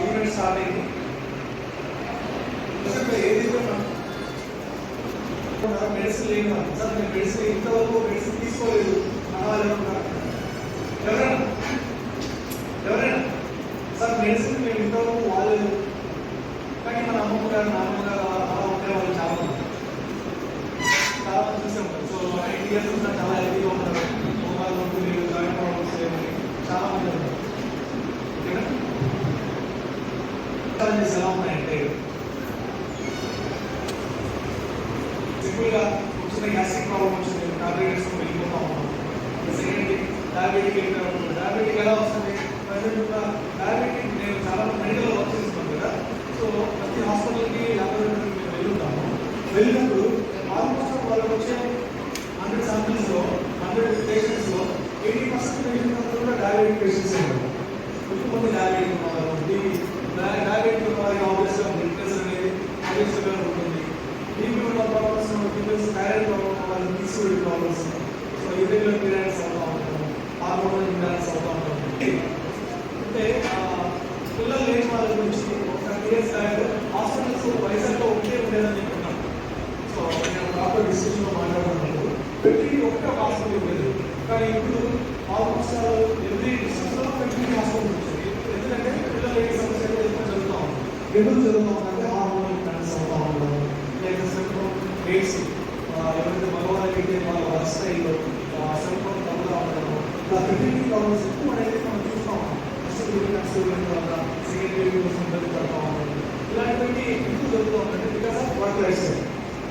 ఈవెంట్ స్టార్ట్ అయింది. ఏదైతే మనం మెడిసిన్ లేని వాళ్ళు సార్ నేను మెడిసిన్ ఇంతవరకు మెడిసిన్ తీసుకోలేదు మన వాళ్ళు ఎవరైనా సార్ మెడిసిన్ మేము ఇంతవరకు వాడలేదు కానీ మన అమ్మమ్మ గారు నాన్నమ్మ గారు అలా ఉండే వాళ్ళు చాలా మంది చూసే ఉంటారు. సో 90 years ఉన్నా చాలా హెల్తీగా ఉంటారు. మోకాలు ఉంటుంది జాయింట్ ప్రాబ్లమ్స్ లేవని చాలా మంది ఉంటారు. ఓకేనా ఛాలెంజెస్ ఎలా ఉన్నాయంటే సింపుల్గా వచ్చిన గ్యాస్ట్రిక్ ప్రాబ్లం వచ్చింది టాబ్లెట్ వేసుకొని వెళ్ళిపోతా ఉన్నాం. సెకండ్ డయాబెటిక్ వెళ్ళిపోయినప్పుడు డయాబెటిక్ ఎలా వస్తుంది ప్రజెంట్ ఉన్న డయాబెటిక్ నేను చాలా మెడికల్ వర్క్ చేస్తున్నాను కదా. సో ప్రతి హాస్పిటల్కి ల్యాబొరేటరీకి మేము వెళ్ళుంటాము. వెళ్ళినప్పుడు ఆల్మోస్ట్ వాళ్ళకి వచ్చే 100 శాంపిల్స్లో 100 పేషెంట్స్లో 80% పేషెంట్స్ అందరూ కూడా డయాబెటిక్ పేషెంట్స్ ఉంటారు. ఎక్కువమంది డయాబెటిక్ ఉన్నవారు డయాబెటిక్ ఉన్న వారికి ఆబ్వియస్గా బ్లడ్ ప్రెషర్ అనేది ఆబ్వియస్గా ఉంటుంది. బీపీ ఉన్న ప్రాబ్లమ్స్ పీపుల్స్ థైరాయిడ్ ప్రాబ్లమ్ ఉన్న వాళ్ళు PCOD problems so irregular periods అవుతూ ఉంటాము. హార్మోనల్ ఇంబ్యాలెన్స్ అవుతూ ఉంటాము. అంటే పిల్లలు లేని వాళ్ళ గురించి ఒక 30 years బ్యాక్ హాస్పిటల్స్ వైజాగ్లో ఒకటే ఉండేదని చెప్తున్నాను. సో నేను ప్రాపర్ డిస్కషన్లో మాట్లాడుతున్నప్పుడు ప్రతి ఒక్క హాస్పిటల్ ఉండేది కానీ ఇప్పుడు ఆల్మోస్ట్ ఎవ్రీ డిస్ట్రిక్ట్లో ప్రతి హాస్పిటల్ వచ్చింది. ఎందుకంటే పిల్లలు లేని సమస్య ఎక్కువ జరుగుతూ ఉంది. ఎందుకు జరుగుతూ ఉందంటే హార్మోనల్ ఇంబ్యాలెన్స్ అవుతూ ఉండడం లేకపోతే సెంట్రల్ ఎయిడ్స్ ఎవరైతే మగవాళ్ళకి అయితే వాళ్ళ వర్క్ స్టైల్లో సెంట్రల్ తగ్గుతూ ఉండడం ఇలా ప్రతి ప్రాబ్లమ్స్ ఎక్కువ అనేది మనం చూస్తూ ఉన్నాం. ఇలాంటివన్నీ ఎందుకు జరుగుతూ ఉందంటే because of work life style.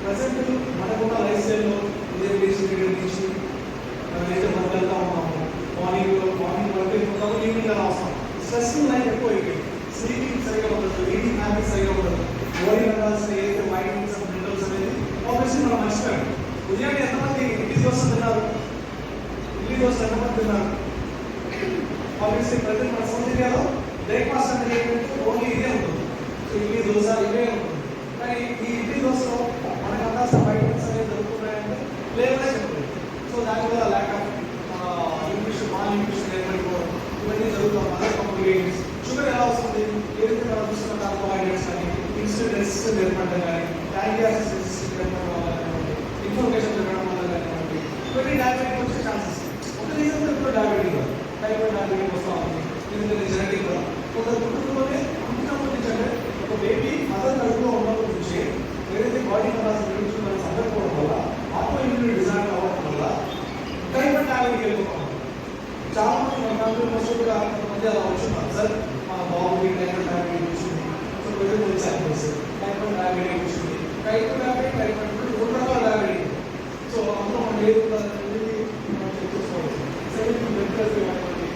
Present మనకున్న లైఫ్ స్టైల్లో ఇదే నుంచి అయితే మనం వెళ్తా ఉన్నాము. మార్నింగ్ వర్క్ అయిపోతాము, ఈవినింగ్ అలా వస్తాం. స్ట్రెస్ఫుల్ లైఫ్ ఎక్కువ అయిపోయింది. స్లీపింగ్ సరిగా ఉండదు, ఈటింగ్ హ్యాబిట్స్ సరిగా ఉండదు. బాడీ ఉండాల్సిన ఏదైతే వైటమిన్స్ మినరల్స్ అనేది ఆబ్వియస్లీ మనం మర్చిపోయాం. ఉదయాన్నే ఎంతమంది ఇడ్లీ దోశ తిన్నారు? ఇడ్లీ దోశ ఎంతమంది తిన్నారు? ఆబ్వియస్లీ ప్రజెంట్ మన సౌత్ ఇండియాలో బ్రేక్ఫాస్ట్ అనేది ఏంటంటే ఓన్లీ ఇదే ఉంటుంది. సో ఇడ్లీ దోశ ఇవే ఉంటుంది. కానీ ఈ ఇడ్లీ దోశలో మనకు అందాల్సిన వైటమిన్స్ అనేది దొరుకుతున్నాయంటే లేవనే చెప్పలేదు. సో దానివల్ల lack of nutrition malnutrition ఏర్పడిపోవడం ఇవన్నీ జరుగుతాం. అదర్ కాంప్లికేషన్స్ షుగర్ ఎలా వస్తుంది? ఏదైతే మనం చూస్తున్న కార్బోహైడ్రేట్స్ కానీ ఇన్సులిన్ రెసిస్టెన్స్ ఏర్పడడం కానీ యాంటీఆక్సిడెంట్ రెసిస్టెన్స్ ఏర్పడడం వల్ల కానివ్వండి ఇన్ఫర్మేషన్ జరగడం వల్ల కానివ్వండి ఇవన్నీ డయాబెటిక్ వచ్చే ఛాన్సెస్. ఒక రీజన్ ఇప్పుడు డయాబెటిక్ టైప్ డయాబెటిక్ వస్తూ ఉంది. ఎందుకంటే జెనెటిక్ కొందరు కుటుంబంలోనే పుట్టినప్పటి నుంచి అంటే ఒక బేబీ మదర్ కడుపులో ఉన్నప్పటి నుంచి ఏదైతే బాడీ మనం సందర్భం వల్ల ఆటో ఇమ్యూనిటీ డిజైన్ అవ్వడం వల్ల టైప్ డయాబెటిక్ వెళ్ళిపోతాం. చాలా మంది మన ఫ్యామిలీ మోస్ట్ కూడా కొంతమంది అలా వచ్చున్నారు. సార్ మా బాబుకి టైప్ డయాబెటిక్ వచ్చింది. So present examples type diabetic వచ్చింది. టైప్ డయాబెటిక్ టైప్ 2 రకాల డయాబెటిక్. సో అందులో మనం ఏది మనం చెక్ చేసుకోవచ్చు. సెకండ్ బ్లడ్ ప్రెషర్ కానివ్వండి,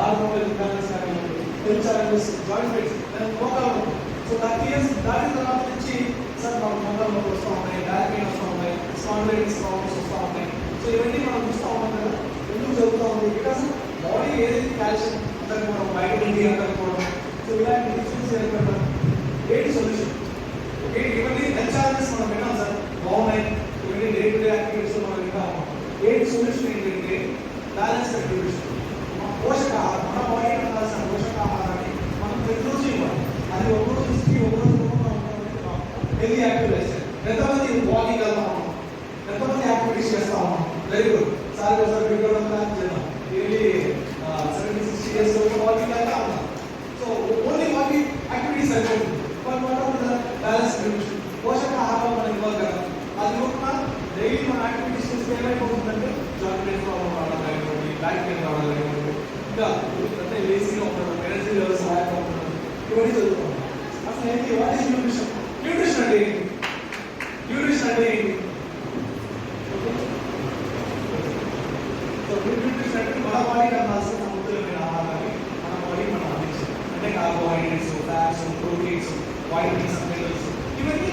హార్మోనల్ ఇంబ్యాలెన్స్ కానివ్వండి, హెల్త్ ఛాలెంజెస్, జాయింట్ పెయిన్స్ మోకాలు. సో 30 years దాని తర్వాత నుంచి సార్ మాకు మోకాలు నొప్పి వస్తూ ఉన్నాయి, బ్యాక్ పెయిన్ వస్తూ ఉన్నాయి, స్పాండిలైటిస్ ప్రాబ్లమ్స్ వస్తూ ఉన్నాయి. సో ఇవన్నీ మనం చూస్తూ ఉన్నాం కదా. ఎందుకు జరుగుతూ ఉంది? బికాస్ బాడీ ఏదైతే కాల్షియం అందకపోవడం, వైటమిన్ డి అందకపోవడం, సో ఇలాంటి డిఫిషియన్సీ ఏర్పడడం. ఏంటి సొల్యూషన్? ఓకే ఇవన్నీ హెల్త్ ఛాలెంజెస్ మనం విన్నాం సార్, బాగున్నాయి. ఇవన్నీ డే టు డే యాక్టివిటీస్లో మనం వింటా ఉన్నాం. ఏంటి సొల్యూషన్ ఏంటంటే బ్యాలెన్స్ న్యూట్రిషన్. పోషకాహారం, మన బాడీకి కావాల్సిన పోషకాహారాన్ని మనం ప్రతిరోజు ఇవ్వాలి. అది ఒకరోజు ఇస్తే ఒకరోజు హెల్తీ యాక్టివ్ లైఫ్ స్టైల్. ఎంతమంది వాకింగ్ వెళ్తా ఉన్నాం, ఎంతమంది యాక్టివిటీస్ చేస్తా ఉన్నాం? Very good. సార్ ఒకసారి బిగ్గర ప్లాన్ చేద్దాం. డైలీ 70-60 years వాకింగ్ వెళ్తా ఉన్నాం. సో ఓన్లీ వాకింగ్ యాక్టివిటీస్ అయిపోతుంది. బ్యాలెన్స్ న్యూట్రిషన్, పోషకాహారం మనం ఇవ్వాలి కదా. అది కూడా డైలీ మన యాక్టివిటీస్ చేస్తే ఏమైపోతుందంటే జాయింట్ పెయిన్ ప్రాబ్లం రావడం కానివ్వండి, బ్యాక్ పెయిన్ రావడం కానివ్వండి, ఇంకా అంటే లేజీగా ఉండడం, ఎనర్జీ లెవెల్స్ హాయిగా ఉండడం, ఇవన్నీ జరుగుతుంది. అసలు ఏంటి వాట్ ఈస్ న్యూట్రిషన్? న్యూట్రిషన్ అంటే ఏంటి? న్యూట్రిషన్ అంటే ఏంటి? సో న్యూట్రిషన్ అంటే మన బాడీకి అందాల్సిన సమతుల్యమైన ఆహారాన్ని మన బాడీ మనం అందించాలి. అంటే carbohydrates, fats, proteins, vitamins, minerals ఇవన్నీ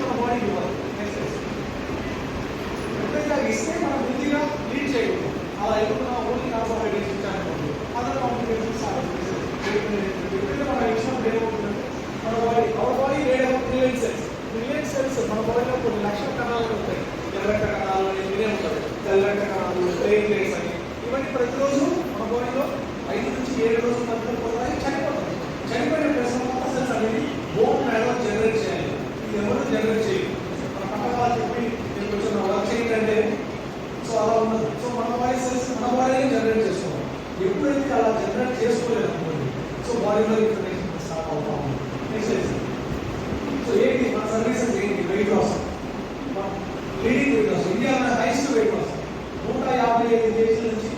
మన బాడీకి ఇవ్వాలి. ఎప్పుడైతే అవి ఇస్తే మనం హెల్తీగా లీడ్ చేయగలుగుతాం. అలా ఎప్పుడైనా ఓన్లీ కార్బోహైడ్రేట్స్ ఇచ్చారనుకోండి అదర్ కాంప్లికేషన్స్ ఎప్పుడైతే మనం ఇచ్చినప్పుడు ఏమవుతుందంటే మన body our body made of trillion cells మన బాడీలో కొన్ని లక్షల కణాలు ఉంటాయి. ఎర్రట కణాలు అని వినే ఉంటారు, తెల్లట కణాలు, ప్లేట్లెట్స్ అని. ఇవన్నీ ప్రతిరోజు మన బాడీలో 5 నుంచి 7 రోజుల మధ్య పోతాయి, చనిపోతాయి. చనిపోయిన ప్రశ్న సెల్స్ అనేది బోన్ మ్యారో జనరేట్ చేయాలి. ఇది ఎవరు జనరేట్ చేయాలి? మన పక్కన వాళ్ళు చెప్పి జనరల్ ఇన్ఫర్మేషన్ స్టార్ట్ అవుతా ఉంది. నెక్స్ట్ సో ఏంటి మన సర్వీసెస్ ఏంటి? Weight loss, leading weight loss, ఇండియాలో హైయెస్ట్ వెయిట్ లాస్ 155 కేజీల నుంచి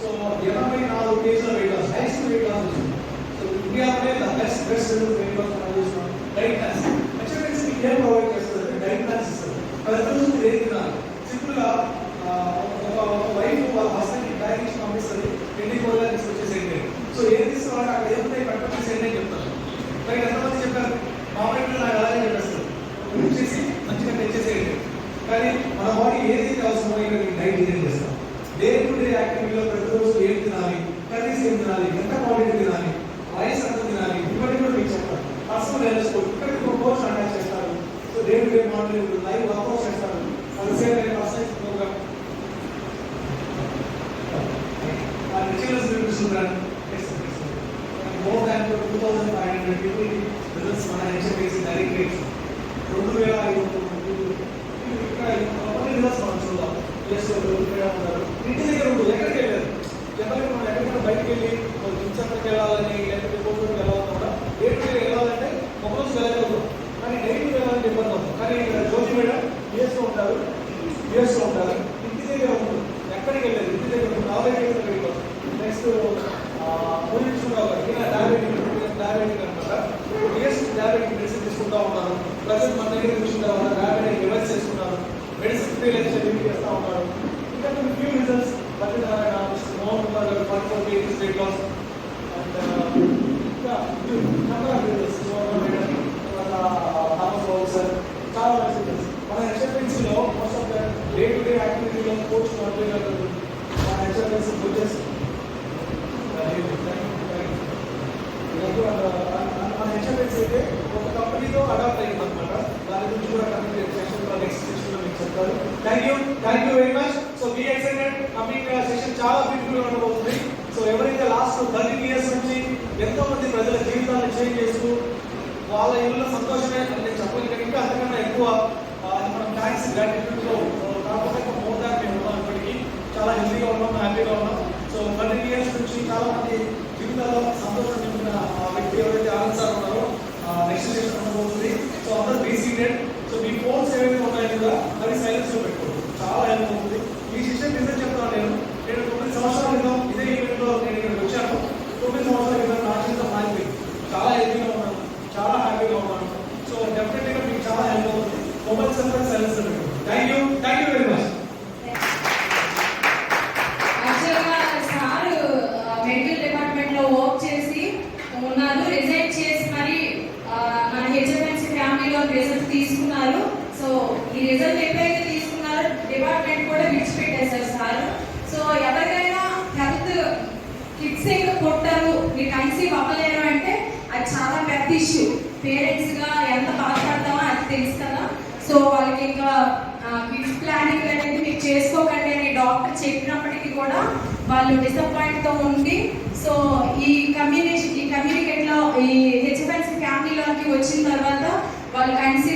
సో 84 కేజీల weight loss, highest weight loss వచ్చింది. సో ఇండియాలోనే బెస్ట్ వెయిట్ లాస్ మనం చూస్తున్నాం. డైట్ ప్లాన్స్ హెచ్ఎంఎస్ ఏం ప్రొవైడ్ చేస్తుంది? డైట్ ప్లాన్స్ ఇస్తుంది. ప్రతిరోజు మీరు ఏం తినాలి? సింపుల్గా ఒక వైఫ్ వాళ్ళ హస్బెండ్కి డైరెక్షన్ పంపిస్తుంది, 24 hours తీసుకొచ్చేసేయండి. సో ఏం తీసుకోవాలి అక్కడ ఏముంటాయి పట్టుకొచ్చేసేయండి అని చెప్తారు. కానీ ఎంతమంది చెప్పారు? మా వైపు నాకు అలాగే చెప్పేస్తారు, వచ్చేసి మంచిగా తెచ్చేసేయండి. కానీ మన బాడీ ఏదైతే అవసరమో డైట్ డిజైన్ చేస్తాం. డే టు డే యాక్టివిటీలో ప్రతిరోజు ఏం తినాలి, కర్రీస్ ఏం తినాలి, ఎంత క్వాంటిటీ తినాలి, రైస్ ఎంత తినాలి, ఇవన్నీ కూడా మీకు చెప్తారు. పర్సనల్ హెల్త్ ఇక్కడ కోర్స్ అటాచ్ చేస్తారు. So day to day morning live workout చేస్తారు. అది same personal program more than 2,500 people results మన హెచ్ఎంఏసి డైరెక్ట్ రేట్స్ 2,500 ఇక్కడ కొన్ని రిజల్ట్స్ మనం చూద్దాం. ప్లేస్ ఉంటారు, ఇంటి దగ్గర ఉంటుంది, ఎక్కడికి వెళ్ళారు జనరల్గా మనం ఎక్కడికైనా బయటకు వెళ్ళి కిచెన్కి వెళ్ళాలని లేకపోతే కోర్టుకి వెళ్ళాలని కూడా డైరెక్ట్గా వెళ్ళాలంటే ఒక రోజు వెళ్ళగలుగుతాం, కానీ డైరెక్ట్ వెళ్ళాలంటే ఇబ్బంది అవుతుంది. కానీ ఇక్కడ జ్యోతి మేడం యూఎస్లో ఉంటారు, ఇంటి దగ్గర ఉంటుంది, ఎక్కడికి వెళ్ళలేదు, ఇంటి దగ్గర ఉంటుంది. 40 కేజీల వెళ్ళిపోతాం. నెక్స్ట్ డయాబెటిక్ అనమాట, డయాబెటిక్ మెడిసిన్ తీసుకుంటూ ఉంటారు. ప్రజెంట్ మన దగ్గర చూసిన తర్వాత డయాబెటిక్ రివర్స్ చేసుకున్నారు, మెడిసిన్ ఫెయిల్ అయితే చేస్తూ ఉంటారు. ఇంకా కొన్ని few results Battinarayana, Mohan Kumar garu 44 kg weight loss and ఇంకా నెంబర్ ఆఫ్ రిజల్ట్స్ సార్ చాలా రిజల్ట్స్. మన హెచ్ఎఫ్ఎన్సీలో most of the day to day యాక్టివిటీలో కోచ్ మన హెచ్ఎఫ్ఎన్సీ కోచెస్ మన హెచ్ఎఫ్ఎన్స్ అయితే ఒక కంపెనీతో అడాప్ట్ అయ్యింది అనమాట. దాని గురించి కూడా నెక్స్ట్ సెషన్లో మీకు చెప్తారు. Thank you very much. So be excited, coming session చాలా బ్యూటిఫుల్ గా ఉండబోతుంది. సో ఎవరైతే లాస్ట్ 13 years నుంచి ఎంతో మంది ప్రజల జీవితాలను చేంజ్ చేస్తూ వాళ్ళ ఇళ్ళలో సంతోషమే అంటే చెప్పలేదు, కానీ ఇంకా అంతకన్నా ఎక్కువ మనం థ్యాంక్స్ గ్రాటిట్యూడ్లో కాకపోతే మోర్ దాన్ మేము ఉన్నాం. ఇప్పటికీ చాలా హెల్తీగా ఉన్నాం, హ్యాపీగా ఉన్నాం. సో 13 years నుంచి చాలా మంది జీవితాల్లో సంతోషం నింపిన వ్యక్తి ఎవరైతే ఆనంద్ సార్ ఉన్నారో నెక్స్ట్ సెషన్ ఉండబోతుంది. సో అందరూ బీ సీటెడ్. సో మీ ఫోన్స్ ఏవైతే ఉన్నాయో కూడా అవి సైలెన్స్ లో పెట్టుకోండి, చాలా హెల్ప్ అవుతుంది. ఈ సెషన్ నిజం చెప్తాను, నేను 9 సంవత్సరాల క్రితం ఇదే ఈవెంట్ లో నేను ఇక్కడికి వచ్చాను. 9 సంవత్సరాల క్రితం నా జీవితం మారిపోయింది, చాలా హెల్తీగా ఉన్నాను, చాలా హ్యాపీగా ఉన్నాను. సో డెఫినెట్గా మీకు చాలా హెల్ప్ అవుతుంది. మొబైల్ సెంటర్ సైలెన్స్ లో పెట్టుకోండి. Thank you very much. Medical department లో వర్క్ చేసి ఉన్నారు, రిజైన్ చేసి మరి మన హెచ్ఎంఎన్సీ ఫ్యామిలీలో రిజల్ట్ తీసుకున్నారు. సో ఈ రిజల్ట్ ఎప్పుడైతే తీసుకున్నారో డిపార్ట్మెంట్ కూడా విడిచిపెట్టేశారు సార్. సో ఎవరికైనా హెల్త్ ఫిక్సింగ్ కొట్టారు, మీరు కన్సీవ్ అవ్వలేరు అంటే అది చాలా పెద్ద ఇష్యూ. పేరెంట్స్ గా ఎంత బాధపడతామో అది తెలుసు కదా. సో వాళ్ళకి ఇంకా కిడ్స్ ప్లానింగ్ అనేది మీరు చేసుకోకండి అని డాక్టర్ చెప్పినప్పటికీ కూడా వాళ్ళు డిసప్పాయింట్ తో ఉండి సో ఈ కమ్యూనికేట్ లో ఈ హెచ్ఎఫ్ఎన్సీ ఫ్యామిలీలోకి వచ్చిన తర్వాత వాళ్ళు కన్సీవ్